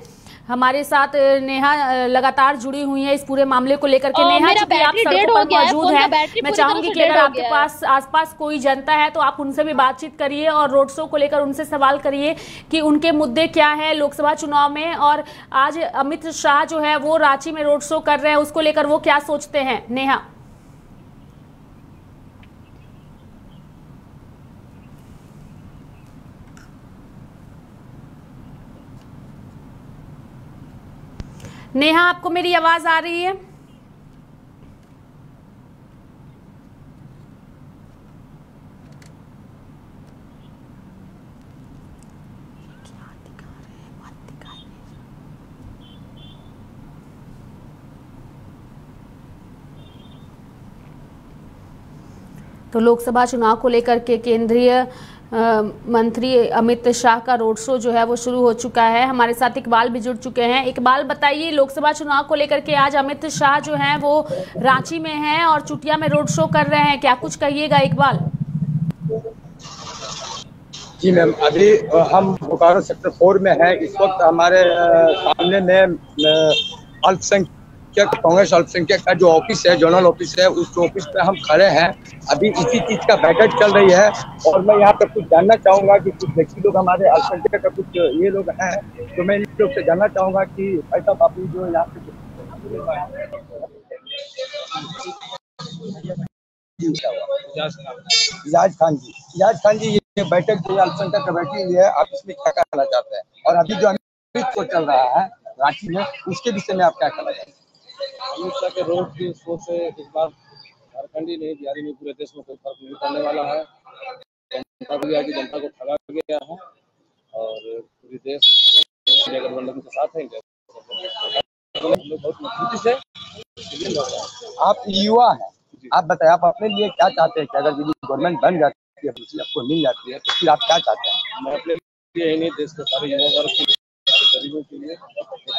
हमारे साथ नेहा लगातार जुड़ी हुई है इस पूरे मामले को लेकर के। नेहा, चूंकि आप सड़कों पर मौजूद हैं, मैं चाहूंगी कि अगर आपके पास आसपास कोई जनता है तो आप उनसे भी बातचीत करिए और रोड शो को लेकर उनसे सवाल करिए कि उनके मुद्दे क्या है लोकसभा चुनाव में, और आज अमित शाह जो है वो रांची में रोड शो कर रहे हैं उसको लेकर वो क्या सोचते हैं। नेहा। नेहा, आपको मेरी आवाज आ रही है? तो लोकसभा चुनाव को लेकर के केंद्रीय मंत्री अमित शाह का रोड शो जो है वो शुरू हो चुका है। हमारे साथ इकबाल भी जुड़ चुके हैं। इकबाल, बताइए, लोकसभा चुनाव को लेकर के आज अमित शाह जो हैं वो रांची में हैं और चुटिया में रोड शो कर रहे हैं, क्या कुछ कहिएगा इकबाल? जी मैम, अभी हम बोकारो सेक्टर 4 में है। इस वक्त हमारे सामने में अल्पसंख्यक कांग्रेस अल्पसंख्यक का जो ऑफिस है, जोनल ऑफिस है, उस ऑफिस पे हम खड़े हैं। अभी इसी चीज का बैठक चल रही है और मैं यहाँ पे कुछ जानना चाहूंगा कि कुछ व्यक्ति लोग हमारे अल्पसंख्यक का कुछ ये लोग हैं, तो मैं इन लोग से जानना चाहूंगा कि भाई साहब आप जो यहाँ पे इजाज खान जी ये बैठक जो अल्पसंख्यक कमेटी हुई है, आप इसमें क्या कहना चाहते हैं? और अभी जो अमित को चल रहा है रांची में, उसके विषय में आप क्या कहना चाहते हैं? अमित शाह के रोड की सोच से इस बार झारखंड ही नहीं, बिहारी में, पूरे देश में कोई फर्क नहीं पड़ने वाला है। जनता को जनता को ठगा गया है और पूरे देश गठबंधन के साथ है। हम लोग बहुत मजबूती से आप युवा हैं, आप बताएं, आप अपने लिए क्या चाहते हैं कि अगर यदि गवर्नमेंट बन जाती है, आपको मिल जाती है, तो फिर आप क्या चाहते हैं? मैं अपने लिए ही नहीं, देश के सारे युवा वर्ग के गरीबों के लिए एक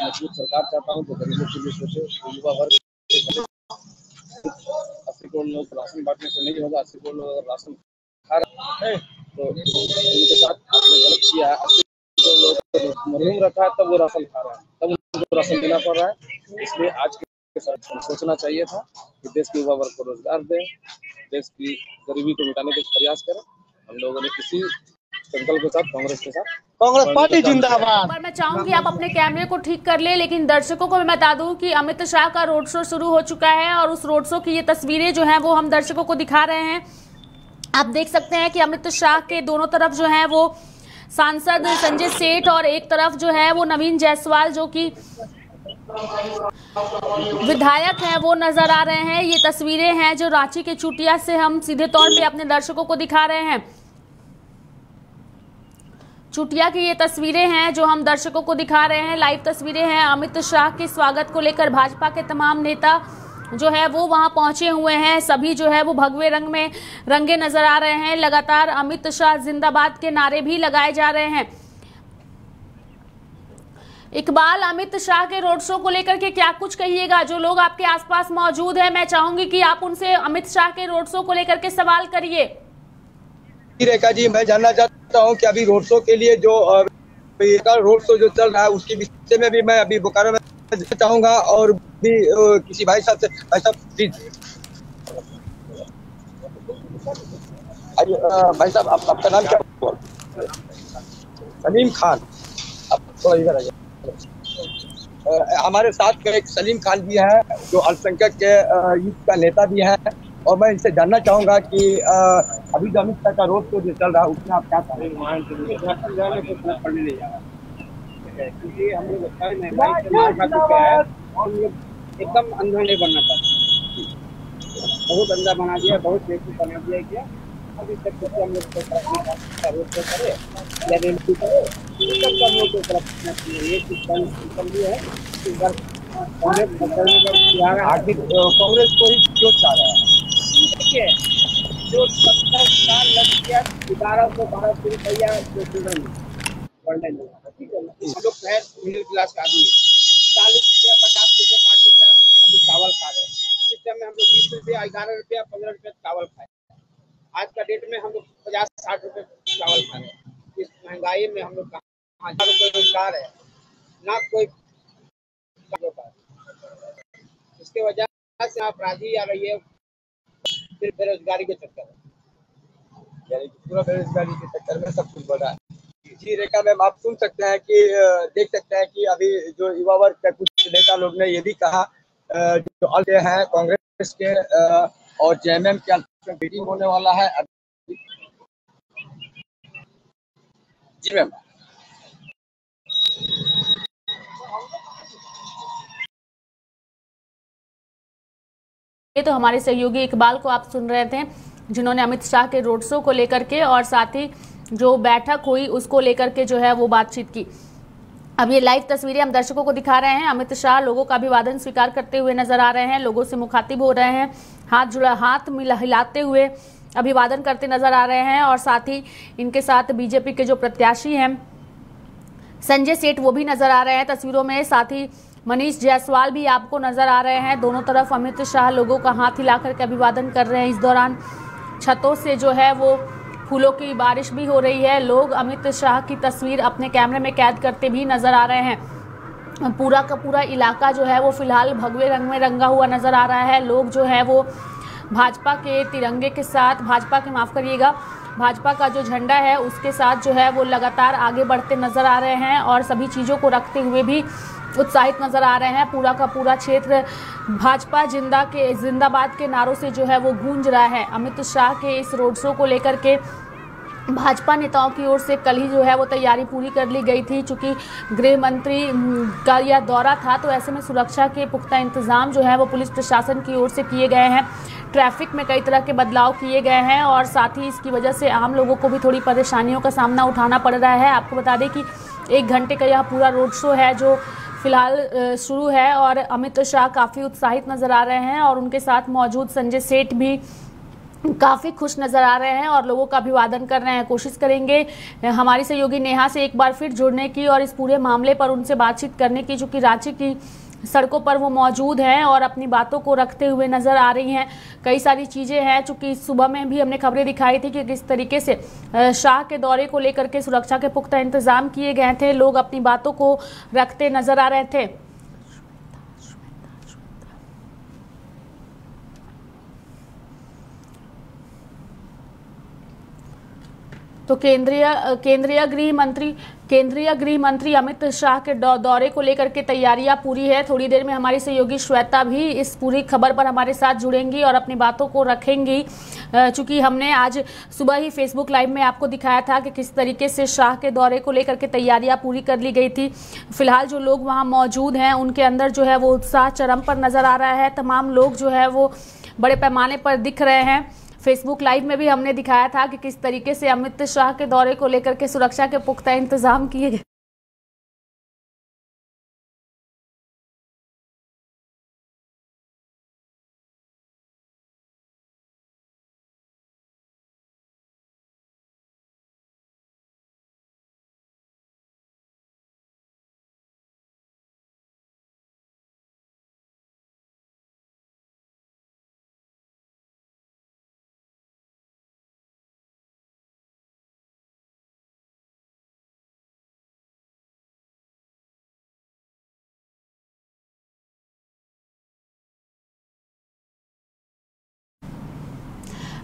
मजबूत सरकार चाहता हूँ, जो गरीबों के लिए सोचे। तो युवा वर्ग 80 करोड़ लोग राशन बांटने से नहीं होगा। 80 करोड़ लोग अगर राशन खा रहे हैं तो उनके साथ आपने गलत किया है। 80 करोड़ लोग मजलूम रखा है, तब वो राशन खा रहा है, तब उनको राशन देना पड़ रहा है। इसलिए आज के सरकार सोचना चाहिए था कि देश के युवा वर्ग को रोजगार दें, देश की गरीबी को मिटाने के प्रयास करें। हम लोगों ने किसी संकल्प के साथ, कांग्रेस के साथ, कांग्रेस पार्टी जिंदाबाद। मैं चाहूंगी आप अपने कैमरे को ठीक कर ले, लेकिन दर्शकों को मैं बता दूं कि अमित शाह का रोड शो शुरू हो चुका है और उस रोड शो की ये तस्वीरें जो हैं वो हम दर्शकों को दिखा रहे हैं। आप देख सकते हैं कि अमित शाह के दोनों तरफ जो है वो सांसद संजय सेठ और एक तरफ जो है वो नवीन जायसवाल जो कि विधायक हैं वो नजर आ रहे हैं। ये तस्वीरें हैं जो रांची के चुटिया से हम सीधे तौर पे अपने दर्शकों को दिखा रहे हैं। चुटिया की ये तस्वीरें हैं जो हम दर्शकों को दिखा रहे हैं, लाइव तस्वीरें हैं। अमित शाह के स्वागत को लेकर भाजपा के तमाम नेता जो है वो वहां पहुंचे हुए हैं। सभी जो है वो भगवे रंग में रंगे नजर आ रहे हैं। लगातार अमित शाह जिंदाबाद के नारे भी लगाए जा रहे हैं। इकबाल, अमित शाह के रोड शो को लेकर के क्या कुछ कहिएगा? जो लोग आपके आसपास मौजूद हैं, मैं चाहूंगी कि आप उनसे अमित शाह के रोड शो को लेकर के सवाल करिए। रेखा जी, मैं जानना चाहता हूं कि अभी रोड शो के लिए जो रोड शो जो चल रहा है उसके विषय में भी मैं अभी बोकारो में चाहूंगा और भी किसी भाई साहब से। भाई साहब प्लीज, भाई साहब आपका नाम क्या? सलीम खान। आप थोड़ा इधर आइए। हमारे साथ में एक सलीम खान भी है जो अल्पसंख्यक के युद्ध का नेता भी है और मैं इनसे जानना चाहूंगा कि अभी जो अमित शाह का रोड शो जो चल रहा है उसमें आप क्या करेंगे? पढ़ने नहीं जा रहा, क्योंकि हम लोग महंगाई से मार खा चुके हैं और एकदम अंधा नहीं बनना चाहते। बहुत अंधा बना दिया, बहुत बेवकूफ बना दिया क्या। अभी तक हम लोग रोड शो करे या रेलवे करे, सब हम लोग को तरफ ये सिस्टम भी है। कांग्रेस को ही क्यों चाह रहा है? देखिए, जो 70 साल लग गया 1100-1200 रुपया चिल्ड्रन पढ़ने में, ठीक है। हम लोग है मिडिल क्लास का आदमी, 40 रुपया 50 रुपया 60 रुपया हम लोग चावल खा रहे हैं। जिस टाइम में हम लोग 20 रुपया 11 रुपया 15 रुपया चावल खाए, आज का डेट में हम लोग 50-60 रुपये चावल खा रहे हैं। इस महंगाई में हम लोग कहाँ कोई रोजगार है ना, कोई इसके वजह से अपराधी आ रही है, फिर बेरोजगारी के चक्कर में, यानी पूरा बेरोजगारी के चक्कर में सब कुछ बढ़ा है। जी रेखा मैम, आप सुन सकते हैं कि देख सकते हैं कि अभी जो युवा वर्ग के कुछ नेता लोग ने ये भी कहा जो अलग हैं कांग्रेस के और जेएमएम के मीटिंग होने वाला है। जी मैम। तो हमारे सहयोगी इकबाल को आप सुन रहे थे, जिन्होंने अमित शाह के रोड शो को लेकर के और साथ ही जो बैठक हुई उसको लेकर के जो है वो बातचीत की। अब ये लाइव तस्वीरें हम दर्शकों को दिखा रहे हैं। अमित शाह लोगों का अभिवादन स्वीकार करते हुए नजर आ रहे हैं, लोगों से मुखातिब हो रहे हैं, हाथ हिलाते हुए अभिवादन करते नजर आ रहे हैं और साथ ही इनके साथ बीजेपी के जो प्रत्याशी हैं संजय सेठ वो भी नजर आ रहे हैं तस्वीरों में। साथ ही मनीष जायसवाल भी आपको नजर आ रहे हैं। दोनों तरफ अमित शाह लोगों का हाथ हिला करके अभिवादन कर रहे हैं। इस दौरान छतों से जो है वो फूलों की बारिश भी हो रही है। लोग अमित शाह की तस्वीर अपने कैमरे में कैद करते भी नजर आ रहे हैं। पूरा का पूरा इलाका जो है वो फिलहाल भगवे रंग में रंगा हुआ नजर आ रहा है। लोग जो है वो भाजपा के तिरंगे के साथ, भाजपा का जो झंडा है उसके साथ जो है वो लगातार आगे बढ़ते नजर आ रहे हैं और सभी चीज़ों को रखते हुए भी उत्साहित नजर आ रहे हैं। पूरा का पूरा क्षेत्र भाजपा जिंदाबाद के नारों से जो है वो गूंज रहा है। अमित शाह के इस रोड शो को लेकर के भाजपा नेताओं की ओर से कल ही जो है वो तैयारी पूरी कर ली गई थी। चूंकि गृह मंत्री का यह दौरा था तो ऐसे में सुरक्षा के पुख्ता इंतजाम जो है वो पुलिस प्रशासन की ओर से किए गए हैं। ट्रैफिक में कई तरह के बदलाव किए गए हैं और साथ ही इसकी वजह से आम लोगों को भी थोड़ी परेशानियों का सामना उठाना पड़ रहा है। आपको बता दें कि 1 घंटे का यह पूरा रोड शो है जो फिलहाल शुरू है और अमित शाह काफ़ी उत्साहित नज़र आ रहे हैं और उनके साथ मौजूद संजय सेठ भी काफ़ी खुश नज़र आ रहे हैं और लोगों का अभिवादन कर रहे हैं। कोशिश करेंगे हमारी सहयोगी नेहा से एक बार फिर जुड़ने की और इस पूरे मामले पर उनसे बातचीत करने की, चूँकि रांची की सड़कों पर वो मौजूद हैं और अपनी बातों को रखते हुए नज़र आ रही हैं। कई सारी चीज़ें हैं, चूँकि सुबह में भी हमने खबरें दिखाई थी कि किस तरीके से शाह के दौरे को लेकर के सुरक्षा के पुख्ता इंतजाम किए गए थे। लोग अपनी बातों को रखते नज़र आ रहे थे। तो केंद्रीय गृह मंत्री अमित शाह के दौरे को लेकर के तैयारियां पूरी है। थोड़ी देर में हमारी सहयोगी श्वेता भी इस पूरी खबर पर हमारे साथ जुड़ेंगी और अपनी बातों को रखेंगी। चूंकि हमने आज सुबह ही फेसबुक लाइव में आपको दिखाया था कि किस तरीके से शाह के दौरे को लेकर के तैयारियां पूरी कर ली गई थी। फिलहाल जो लोग वहां मौजूद हैं उनके अंदर जो है वो उत्साह चरम पर नजर आ रहा है। तमाम लोग जो है वो बड़े पैमाने पर दिख रहे हैं। फेसबुक लाइव में भी हमने दिखाया था कि किस तरीके से अमित शाह के दौरे को लेकर के सुरक्षा के पुख्ता इंतजाम किए गए।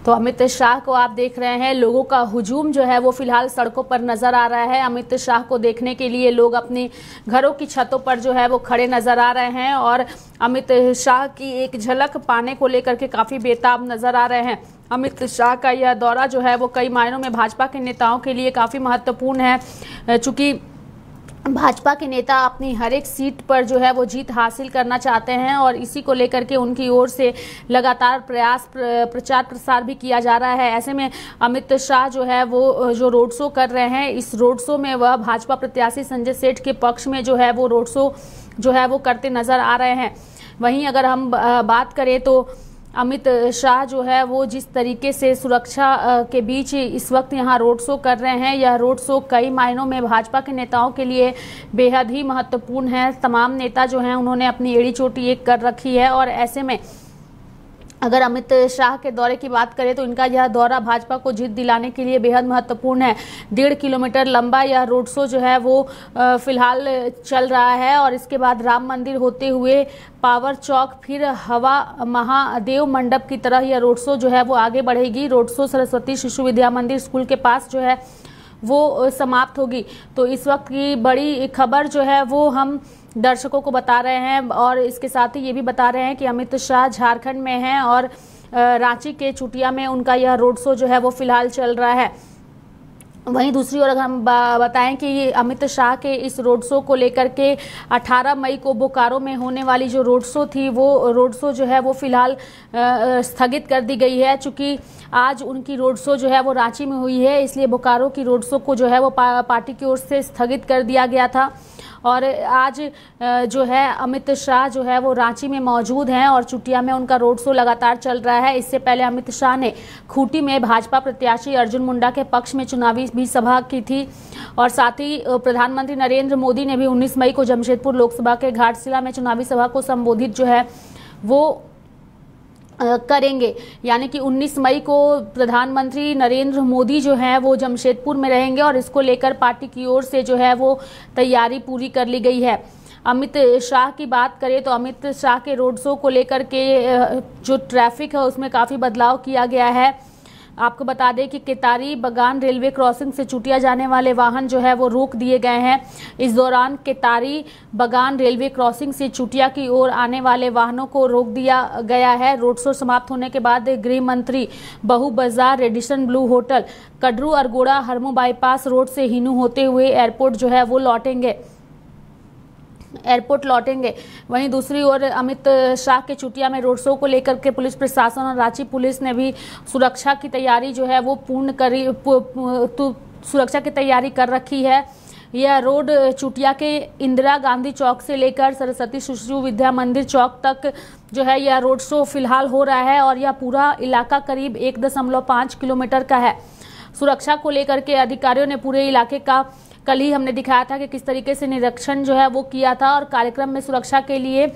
तो अमित शाह को आप देख रहे हैं, लोगों का हुजूम जो है वो फिलहाल सड़कों पर नजर आ रहा है। अमित शाह को देखने के लिए लोग अपने घरों की छतों पर जो है वो खड़े नजर आ रहे हैं और अमित शाह की एक झलक पाने को लेकर के काफ़ी बेताब नजर आ रहे हैं। अमित शाह का यह दौरा जो है वो कई मायनों में भाजपा के नेताओं के लिए काफ़ी महत्वपूर्ण है, चूँकि भाजपा के नेता अपनी हर एक सीट पर जो है वो जीत हासिल करना चाहते हैं और इसी को लेकर के उनकी ओर से लगातार प्रचार प्रसार भी किया जा रहा है। ऐसे में अमित शाह जो है वो जो रोड शो कर रहे हैं, इस रोड शो में वह भाजपा प्रत्याशी संजय सेठ के पक्ष में जो है वो रोड शो जो है वो करते नजर आ रहे हैं। वहीं अगर हम बात करें तो अमित शाह जो है वो जिस तरीके से सुरक्षा के बीच इस वक्त यहाँ रोड शो कर रहे हैं, यह रोड शो कई मायनों में भाजपा के नेताओं के लिए बेहद ही महत्वपूर्ण है। तमाम नेता जो हैं उन्होंने अपनी एड़ी चोटी एक कर रखी है और ऐसे में अगर अमित शाह के दौरे की बात करें तो इनका यह दौरा भाजपा को जीत दिलाने के लिए बेहद महत्वपूर्ण है। 1.5 किलोमीटर लंबा यह रोड शो जो है वो फिलहाल चल रहा है और इसके बाद राम मंदिर होते हुए पावर चौक, फिर हवा महादेव मंडप की तरह यह रोड शो जो है वो आगे बढ़ेगी। रोड शो सरस्वती शिशु विद्या मंदिर स्कूल के पास जो है वो समाप्त होगी। तो इस वक्त की बड़ी खबर जो है वो हम दर्शकों को बता रहे हैं और इसके साथ ही ये भी बता रहे हैं कि अमित शाह झारखंड में हैं और रांची के चुटिया में उनका यह रोड शो जो है वो फिलहाल चल रहा है। वहीं दूसरी ओर अगर हम बताएं कि ये अमित शाह के इस रोड शो को लेकर के 18 मई को बोकारो में होने वाली जो रोड शो थी, वो रोड शो जो है वो फिलहाल स्थगित कर दी गई है। चूंकि आज उनकी रोड शो जो है वो रांची में हुई है, इसलिए बोकारो की रोड शो को जो है वो पार्टी की ओर से स्थगित कर दिया गया था। और आज जो है अमित शाह जो है वो रांची में मौजूद हैं और चुटिया में उनका रोड शो लगातार चल रहा है। इससे पहले अमित शाह ने खूंटी में भाजपा प्रत्याशी अर्जुन मुंडा के पक्ष में चुनावी भी सभा की थी और साथ ही प्रधानमंत्री नरेंद्र मोदी ने भी 19 मई को जमशेदपुर लोकसभा के घाटशिला में चुनावी सभा को संबोधित जो है वो करेंगे। यानी कि 19 मई को प्रधानमंत्री नरेंद्र मोदी जो है वो जमशेदपुर में रहेंगे और इसको लेकर पार्टी की ओर से जो है वो तैयारी पूरी कर ली गई है। अमित शाह की बात करें तो अमित शाह के रोड शो को लेकर के जो ट्रैफिक है उसमें काफ़ी बदलाव किया गया है। आपको बता दें कि केतारी बगान रेलवे क्रॉसिंग से चुटिया जाने वाले वाहन जो है वो रोक दिए गए हैं। इस दौरान केतारी बगान रेलवे क्रॉसिंग से चुटिया की ओर आने वाले वाहनों को रोक दिया गया है। रोड शो समाप्त होने के बाद गृह मंत्री बहु बाजार Radisson Blu hotel Kadru Argora Harmu bypass road से हिनू होते हुए एयरपोर्ट जो है वो लौटेंगे। वहीं दूसरी ओर अमित शाह के चुटिया में रोड शो को लेकर के पुलिस प्रशासन और रांची पुलिस ने भी सुरक्षा की तैयारी जो है वो सुरक्षा की तैयारी कर रखी है। यह रोड चुटिया के इंदिरा गांधी चौक से लेकर सरस्वती शिशु विद्या मंदिर चौक तक जो है यह रोड शो फिलहाल हो रहा है और यह पूरा इलाका करीब 1.5 किलोमीटर का है। सुरक्षा को लेकर के अधिकारियों ने पूरे इलाके का कल ही हमने दिखाया था कि किस तरीके से निरीक्षण जो है वो किया था और कार्यक्रम में सुरक्षा के लिए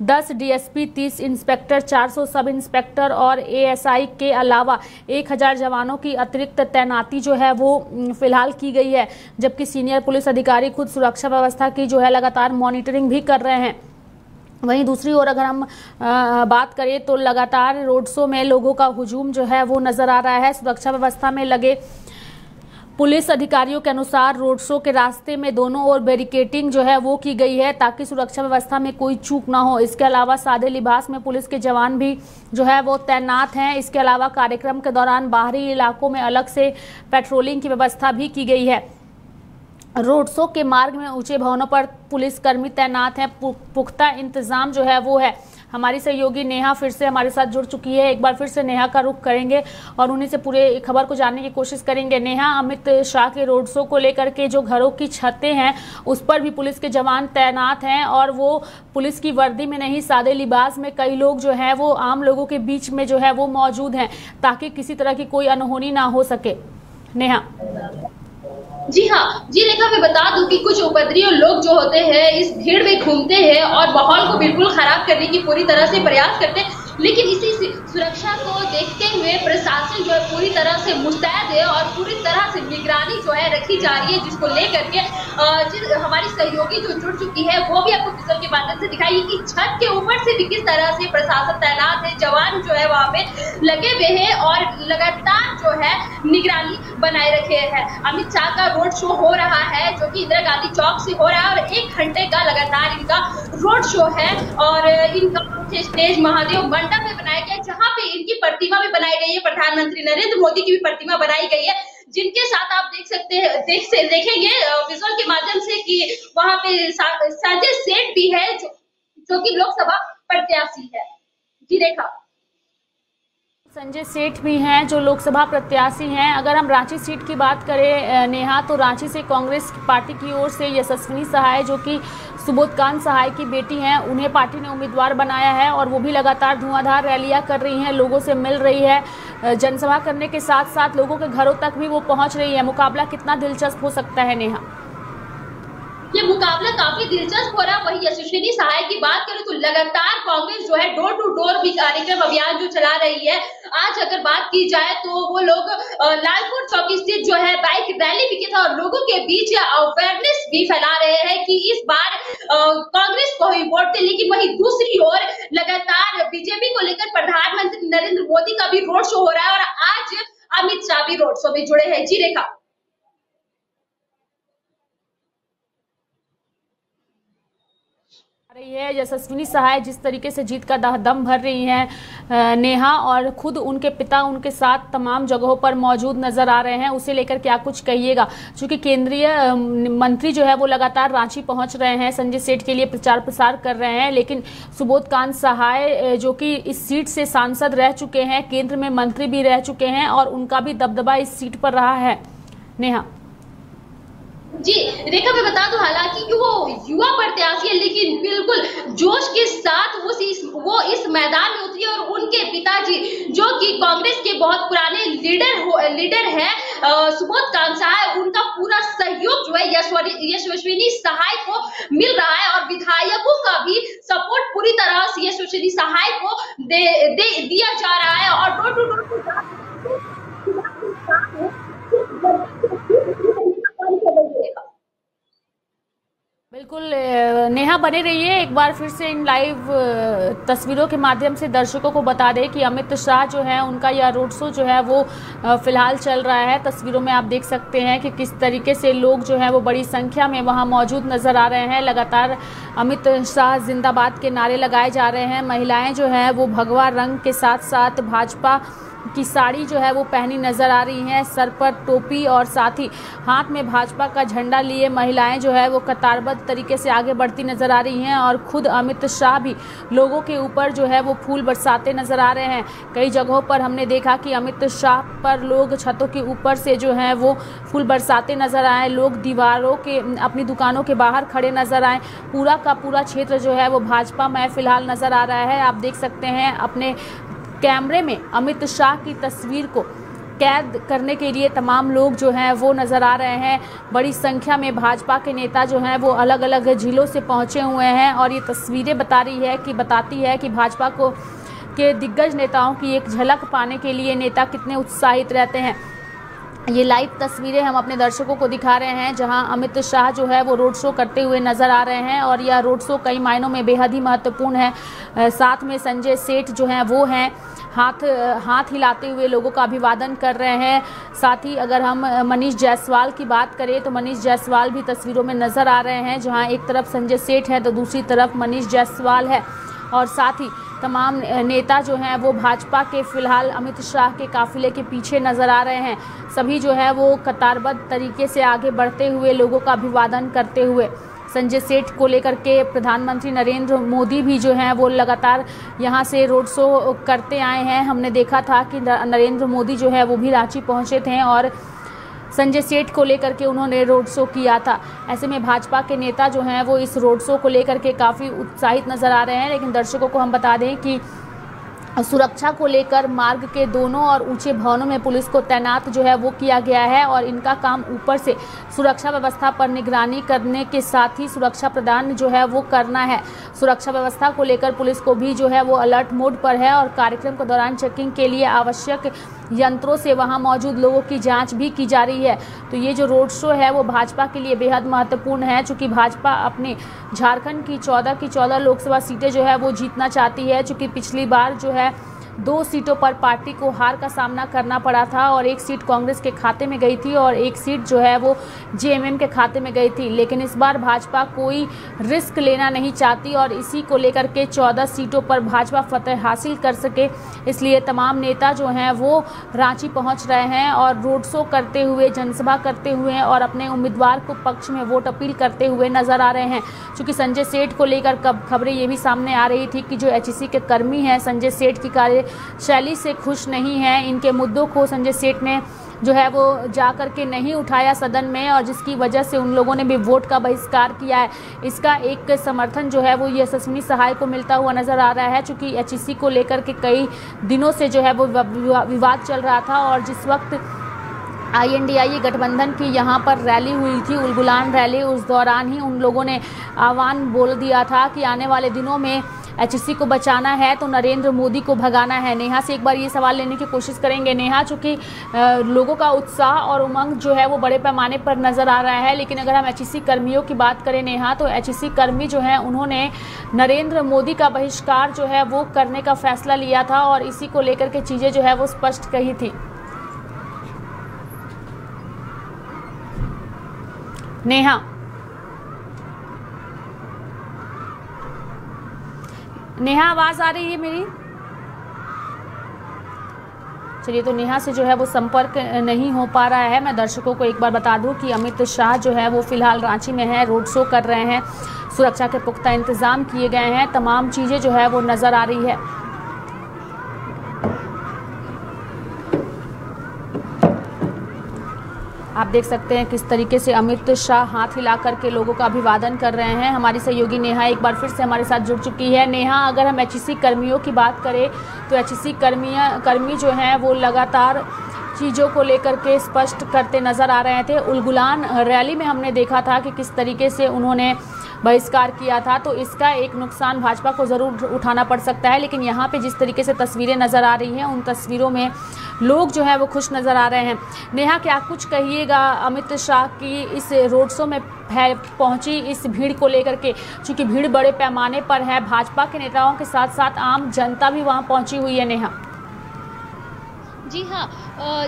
10 डीएसपी, 30 इंस्पेक्टर, 400 सब इंस्पेक्टर और एएसआई के अलावा 1000 जवानों की अतिरिक्त तैनाती जो है वो फिलहाल की गई है। जबकि सीनियर पुलिस अधिकारी खुद सुरक्षा व्यवस्था की जो है लगातार मॉनिटरिंग भी कर रहे हैं। वहीं दूसरी ओर अगर हम बात करें तो लगातार रोड शो में लोगों का हुजूम जो है वो नजर आ रहा है। सुरक्षा व्यवस्था में लगे पुलिस अधिकारियों के अनुसार रोड शो के रास्ते में दोनों ओर बैरिकेडिंग जो है वो की गई है ताकि सुरक्षा व्यवस्था में कोई चूक ना हो। इसके अलावा सादे लिबास में पुलिस के जवान भी जो है वो तैनात हैं। इसके अलावा कार्यक्रम के दौरान बाहरी इलाकों में अलग से पेट्रोलिंग की व्यवस्था भी की गई है। रोड शो के मार्ग में ऊंचे भवनों पर पुलिसकर्मी तैनात हैं। पुख्ता इंतजाम जो है वो है। हमारी सहयोगी नेहा फिर से हमारे साथ जुड़ चुकी है। एक बार फिर से नेहा का रुख करेंगे और उन्हीं से पूरे खबर को जानने की कोशिश करेंगे। नेहा, अमित शाह के रोड शो को लेकर के जो घरों की छतें हैं उस पर भी पुलिस के जवान तैनात हैं और वो पुलिस की वर्दी में नहीं सादे लिबास में कई लोग जो हैं वो आम लोगों के बीच में जो है वो मौजूद हैं ताकि किसी तरह की कोई अनहोनी ना हो सके। नेहा। जी हाँ जी रेखा, मैं बता दूं कि कुछ उपद्रवी लोग जो होते हैं इस भीड़ में घूमते हैं और माहौल को बिल्कुल खराब करने की पूरी तरह से प्रयास करते हैं। लेकिन इसी सुरक्षा को देखते हुए प्रशासन जो है पूरी तरह से मुस्तैद है और पूरी तरह से निगरानी जो है रखी जा रही है, जिसको लेकर के हमारी सहयोगी जो जुड़ चुकी है वो भी आपको विजुअल के माध्यम से दिखाई कि छत के ऊपर से भी किस तरह से प्रशासन तैनात है, जवान जो है वहाँ पे लगे हुए हैं और लगातार जो है निगरानी बनाए रखे हैं। अमित शाह का रोड शो हो रहा है जो कि इंदिरा गांधी चौक से हो रहा है और 1 घंटे का लगातार इनका रोड शो है और इनका स्टेज महादेव मंडप में बनाया गया जहां पे इनकी प्रतिमा भी बनाई गई है। प्रधानमंत्री नरेंद्र मोदी की भी प्रतिमा बनाई गई है, जिनके साथ आप देख सकते हैं देखेंगे विजुअल के माध्यम से कि वहां पे संजय सेठ भी है जो कि लोकसभा प्रत्याशी है। जी रेखा। संजय सेठ भी हैं जो लोकसभा प्रत्याशी हैं। अगर हम रांची सीट की बात करें नेहा, तो रांची से कांग्रेस पार्टी की ओर से यशस्विनी सहाय जो कि सुबोधकांत सहाय की बेटी हैं, उन्हें पार्टी ने उम्मीदवार बनाया है और वो भी लगातार धुआंधार रैलियां कर रही हैं, लोगों से मिल रही है, जनसभा करने के साथ साथ लोगों के घरों तक भी वो पहुंच रही है। मुकाबला कितना दिलचस्प हो सकता है नेहा? ये मुकाबला काफी दिलचस्प हो रहा है। वही यशस्विनी सहाय की बात करें तो लगातार कांग्रेस जो है डोर टू डोर भी कार्यक्रम अभियान जो चला रही है। आज अगर बात की जाए तो वो लोग लालपुर चौक स्थित जो है बाइक रैली भी किया था और लोगों के बीच अवेयरनेस भी फैला रहे हैं कि इस बार कांग्रेस को ही वोट दें। लेकिन वही दूसरी ओर लगातार बीजेपी को लेकर प्रधानमंत्री नरेंद्र मोदी का भी रोड शो हो रहा है और आज अमित शाह भी रोड शो में जुड़े हैं। जी रेखा। रही है यशस्विनी सहाय जिस तरीके से जीत का दम भर रही हैं नेहा, और खुद उनके पिता उनके साथ तमाम जगहों पर मौजूद नजर आ रहे हैं, उसे लेकर क्या कुछ कहिएगा? क्योंकि केंद्रीय मंत्री जो है वो लगातार रांची पहुंच रहे हैं, संजय सेठ के लिए प्रचार प्रसार कर रहे हैं, लेकिन सुबोध कांत सहाय जो कि इस सीट से सांसद रह चुके हैं, केंद्र में मंत्री भी रह चुके हैं और उनका भी दबदबा इस सीट पर रहा है। नेहा जी रेखा, मैं बता दूं हालांकि वो युवा प्रत्याशी है, लेकिन बिल्कुल जोश के साथ वो इस मैदान में उतरी और उनके पिताजी जो कि कांग्रेस के बहुत पुराने लीडर हैं सुबोध कांत सहाय, उनका पूरा सहयोग जो है यशस्विनी सहाय को मिल रहा है और विधायकों का भी सपोर्ट पूरी तरह से यशस्विनी सहाय को दिया जा रहा है और डोर टू डोर बिल्कुल नेहा बने रहिए। एक बार फिर से इन लाइव तस्वीरों के माध्यम से दर्शकों को बता दें कि अमित शाह जो है उनका यह रोड शो जो है वो फिलहाल चल रहा है। तस्वीरों में आप देख सकते हैं कि किस तरीके से लोग जो है वो बड़ी संख्या में वहां मौजूद नजर आ रहे हैं। लगातार अमित शाह जिंदाबाद के नारे लगाए जा रहे हैं। महिलाएं जो है वो भगवा रंग के साथ साथ भाजपा की साड़ी जो है वो पहनी नजर आ रही हैं, सर पर टोपी और साथ ही हाथ में भाजपा का झंडा लिए महिलाएं जो है वो कतारबद्ध तरीके से आगे बढ़ती नजर आ रही हैं और खुद अमित शाह भी लोगों के ऊपर जो है वो फूल बरसाते नजर आ रहे हैं। कई जगहों पर हमने देखा कि अमित शाह पर लोग छतों के ऊपर से जो है वो फूल बरसाते नजर आए, लोग दीवारों के अपनी दुकानों के बाहर खड़े नजर आए। पूरा का पूरा क्षेत्र जो है वो भाजपा में फिलहाल नजर आ रहा है। आप देख सकते हैं अपने कैमरे में अमित शाह की तस्वीर को कैद करने के लिए तमाम लोग जो हैं वो नज़र आ रहे हैं। बड़ी संख्या में भाजपा के नेता जो हैं वो अलग अलग जिलों से पहुंचे हुए हैं और ये तस्वीरें बताती है कि भाजपा के दिग्गज नेताओं की एक झलक पाने के लिए नेता कितने उत्साहित रहते हैं। ये लाइव तस्वीरें हम अपने दर्शकों को दिखा रहे हैं जहां अमित शाह जो है वो रोड शो करते हुए नज़र आ रहे हैं और यह रोड शो कई मायनों में बेहद ही महत्वपूर्ण है। साथ में संजय सेठ जो हैं वो हैं, हाथ हिलाते हुए लोगों का अभिवादन कर रहे हैं। साथ ही अगर हम मनीष जायसवाल की बात करें तो मनीष जायसवाल भी तस्वीरों में नज़र आ रहे हैं, जहां एक तरफ संजय सेठ है तो दूसरी तरफ मनीष जायसवाल है और साथ ही तमाम नेता जो हैं वो भाजपा के फिलहाल अमित शाह के काफिले के पीछे नज़र आ रहे हैं। सभी जो है वो कतारबद्ध तरीके से आगे बढ़ते हुए लोगों का अभिवादन करते हुए। संजय सेठ को लेकर के प्रधानमंत्री नरेंद्र मोदी भी जो हैं वो लगातार यहां से रोड शो करते आए हैं। हमने देखा था कि नरेंद्र मोदी जो है वो भी रांची पहुंचे थे और संजय सेठ को लेकर के उन्होंने रोड शो किया था। ऐसे में भाजपा के नेता जो हैं वो इस रोड शो को लेकर के काफ़ी उत्साहित नज़र आ रहे हैं। लेकिन दर्शकों को हम बता दें कि सुरक्षा को लेकर मार्ग के दोनों और ऊंचे भवनों में पुलिस को तैनात जो है वो किया गया है और इनका काम ऊपर से सुरक्षा व्यवस्था पर निगरानी करने के साथ ही सुरक्षा प्रदान जो है वो करना है। सुरक्षा व्यवस्था को लेकर पुलिस को भी जो है वो अलर्ट मोड पर है और कार्यक्रम के दौरान चेकिंग के लिए आवश्यक यंत्रों से वहां मौजूद लोगों की जांच भी की जा रही है। तो ये जो रोड शो है वो भाजपा के लिए बेहद महत्वपूर्ण है, चूँकि भाजपा अपने झारखंड की 14 लोकसभा सीटें जो है वो जीतना चाहती है। चूँकि पिछली बार जो है 2 सीटों पर पार्टी को हार का सामना करना पड़ा था और 1 सीट कांग्रेस के खाते में गई थी और 1 सीट जो है वो जेएमएम के खाते में गई थी। लेकिन इस बार भाजपा कोई रिस्क लेना नहीं चाहती और इसी को लेकर के 14 सीटों पर भाजपा फतह हासिल कर सके, इसलिए तमाम नेता जो हैं वो रांची पहुंच रहे हैं और रोड शो करते हुए, जनसभा करते हुए और अपने उम्मीदवार को पक्ष में वोट अपील करते हुए नजर आ रहे हैं। चूँकि संजय सेठ को लेकर खबरें ये भी सामने आ रही थी कि जो एचईसी के कर्मी हैं संजय सेठ की शैली से खुश नहीं है। इनके मुद्दों को संजय सेठ ने जो है वो जाकर के नहीं उठाया सदन में और जिसकी वजह से उन लोगों ने भी वोट का बहिष्कार किया है। इसका एक समर्थन जो है वो यशस्विनी सहाय को मिलता हुआ नजर आ रहा है, चूँकि एचईसी को लेकर के कई दिनों से जो है वो विवाद चल रहा था और जिस वक्त INDIE गठबंधन की यहाँ पर रैली हुई थी, उलगुलान रैली, उस दौरान ही उन लोगों ने आह्वान बोल दिया था कि आने वाले दिनों में एचईसी को बचाना है तो नरेंद्र मोदी को भगाना है। नेहा से एक बार ये सवाल लेने की कोशिश करेंगे। नेहा, चूँकि लोगों का उत्साह और उमंग जो है वो बड़े पैमाने पर नज़र आ रहा है, लेकिन अगर हम एचईसी कर्मियों की बात करें नेहा, तो एचईसी कर्मी जो हैं उन्होंने नरेंद्र मोदी का बहिष्कार जो है वो करने का फैसला लिया था और इसी को लेकर के चीज़ें जो है वो स्पष्ट कही थी। नेहा नेहा, आवाज आ रही है मेरी? चलिए, तो नेहा से जो है वो संपर्क नहीं हो पा रहा है। मैं दर्शकों को एक बार बता दूं कि अमित शाह जो है वो फिलहाल रांची में है, रोड शो कर रहे हैं। सुरक्षा के पुख्ता इंतजाम किए गए हैं, तमाम चीजें जो है वो नजर आ रही है। आप देख सकते हैं किस तरीके से अमित शाह हाथ हिला करके लोगों का अभिवादन कर रहे हैं। हमारी सहयोगी नेहा एक बार फिर से हमारे साथ जुड़ चुकी है। नेहा, अगर हम एचईसी कर्मियों की बात करें तो एचईसी कर्मी जो हैं वो लगातार चीज़ों को लेकर के स्पष्ट करते नज़र आ रहे थे। उलगुलान रैली में हमने देखा था कि किस तरीके से उन्होंने बहिष्कार किया था, तो इसका एक नुकसान भाजपा को ज़रूर उठाना पड़ सकता है। लेकिन यहाँ पे जिस तरीके से तस्वीरें नज़र आ रही हैं, उन तस्वीरों में लोग जो है वो खुश नज़र आ रहे हैं। नेहा, क्या कुछ कहिएगा अमित शाह की इस रोड शो में पहुंची इस भीड़ को लेकर के? चूँकि भीड़ बड़े पैमाने पर है, भाजपा के नेताओं के साथ साथ आम जनता भी वहाँ पहुँची हुई है। नेहा जी हाँ,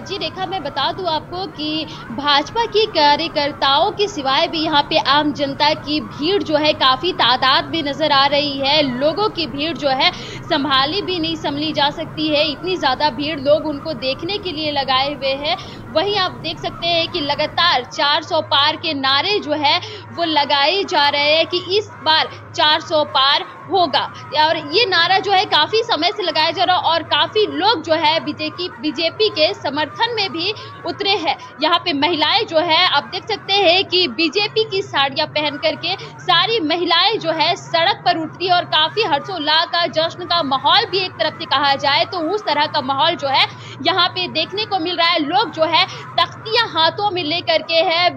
जी रेखा, मैं बता दूं आपको कि भाजपा के कार्यकर्ताओं के सिवाय भी यहाँ पे आम जनता की भीड़ जो है काफ़ी तादाद में नज़र आ रही है। लोगों की भीड़ जो है संभाली भी नहीं संभली जा सकती है, इतनी ज़्यादा भीड़ लोग उनको देखने के लिए लगाए हुए हैं। वहीं आप देख सकते हैं कि लगातार 400 पार के नारे जो है वो लगाए जा रहे हैं कि इस बार 400 पार होगा, और ये नारा जो है काफ़ी समय से लगाया जा रहा है और काफ़ी लोग जो है बीजेपी के समर्थन में भी उतरे हैं। यहाँ पे महिलाएं जो है आप देख सकते हैं कि बीजेपी की साड़ियाँ पहन करके सारी महिलाएं जो है सड़क पर उतरी और काफ़ी हर्षोल्लास का, जश्न का माहौल भी एक तरफ से कहा जाए तो उस तरह का माहौल जो है यहाँ पे देखने को मिल रहा है। लोग जो है तख्तियां हाथों में लेकर के है,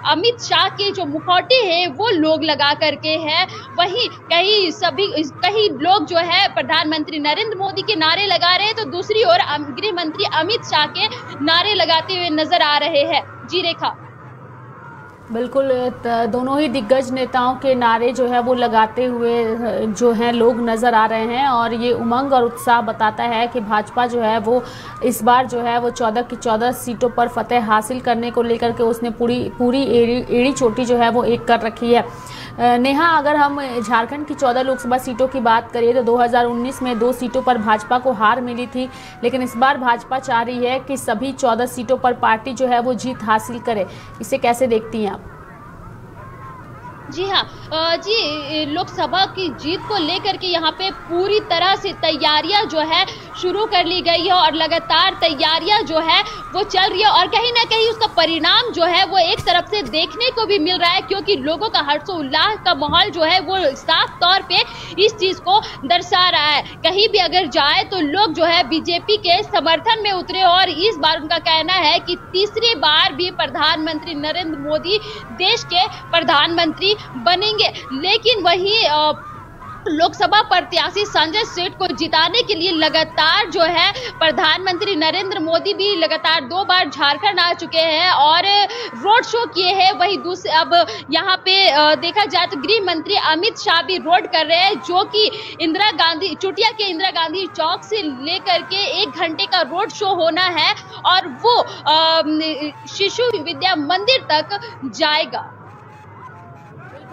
अमित शाह के जो मुखौटे हैं वो लोग लगा करके है। वहीं कहीं लोग जो है प्रधानमंत्री नरेंद्र मोदी के नारे लगा रहे हैं, तो दूसरी ओर गृह मंत्री अमित शाह के नारे लगाते हुए नजर आ रहे हैं। जी रेखा, बिल्कुल, दोनों ही दिग्गज नेताओं के नारे जो है वो लगाते हुए जो हैं लोग नज़र आ रहे हैं और ये उमंग और उत्साह बताता है कि भाजपा जो है वो इस बार जो है वो 14 की 14 सीटों पर फतेह हासिल करने को लेकर के उसने पूरी एड़ी चोटी जो है वो एक कर रखी है। नेहा, अगर हम झारखंड की 14 लोकसभा सीटों की बात करें तो 2019 में 2 सीटों पर भाजपा को हार मिली थी, लेकिन इस बार भाजपा चाह रही है कि सभी 14 सीटों पर पार्टी जो है वो जीत हासिल करे। इसे कैसे देखती हैं आप? जी हाँ, जी लोकसभा की जीत को लेकर के यहाँ पे पूरी तरह से तैयारियां जो है शुरू कर ली गई है और लगातार तैयारियां जो है वो चल रही है और कहीं ना कहीं उसका परिणाम जो है वो एक तरफ से देखने को भी मिल रहा है, क्योंकि लोगों का हर्षोल्लास का माहौल जो है वो साफ तौर पे इस चीज को दर्शा रहा है। कहीं भी अगर जाए तो लोग जो है बीजेपी के समर्थन में उतरे और इस बार उनका कहना है कि तीसरी बार भी प्रधानमंत्री नरेंद्र मोदी देश के प्रधानमंत्री बनेंगे। लेकिन वही लोकसभा प्रत्याशी संजय सेठ को जिताने के लिए लगातार जो है प्रधानमंत्री नरेंद्र मोदी भी लगातार 2 बार झारखंड आ चुके हैं और रोड शो किए हैं। वही दूसरे अब यहाँ पे देखा जाए तो गृह मंत्री अमित शाह भी रोड कर रहे हैं, जो कि चुटिया के इंदिरा गांधी चौक से लेकर के 1 घंटे का रोड शो होना है और वो शिशु विद्या मंदिर तक जाएगा।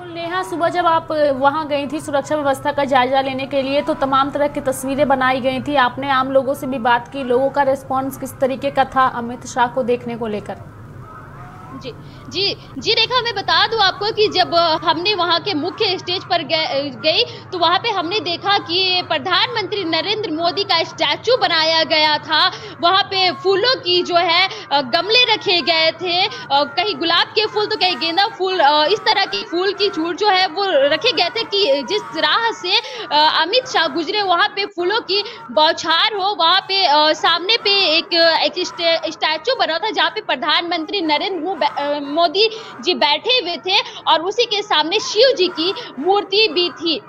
नेहा, सुबह जब आप वहां गई थी सुरक्षा व्यवस्था का जायजा लेने के लिए तो तमाम तरह की तस्वीरें बनाई गई थी, आपने आम लोगों से भी बात की, लोगों का रिस्पांस किस तरीके का था अमित शाह को देखने को लेकर? जी रेखा, मैं बता दूं आपको कि जब हमने वहां के मुख्य स्टेज पर गई तो वहां पे हमने देखा कि प्रधानमंत्री नरेंद्र मोदी का स्टैचू बनाया गया था। वहां पे फूलों की जो है गमले रखे गए थे, कहीं गुलाब के फूल तो कहीं गेंदा फूल, इस तरह की फूल की छूट जो है वो रखे गए थे कि जिस राह से अमित शाह गुजरे वहां पे फूलों की बौछार हो। वहां पे सामने पे एक स्टैचू बना था जहाँ पे प्रधानमंत्री नरेंद्र मोदी जी बैठे हुए थे और उसी के सामने शिव जी की मूर्ति भी थी।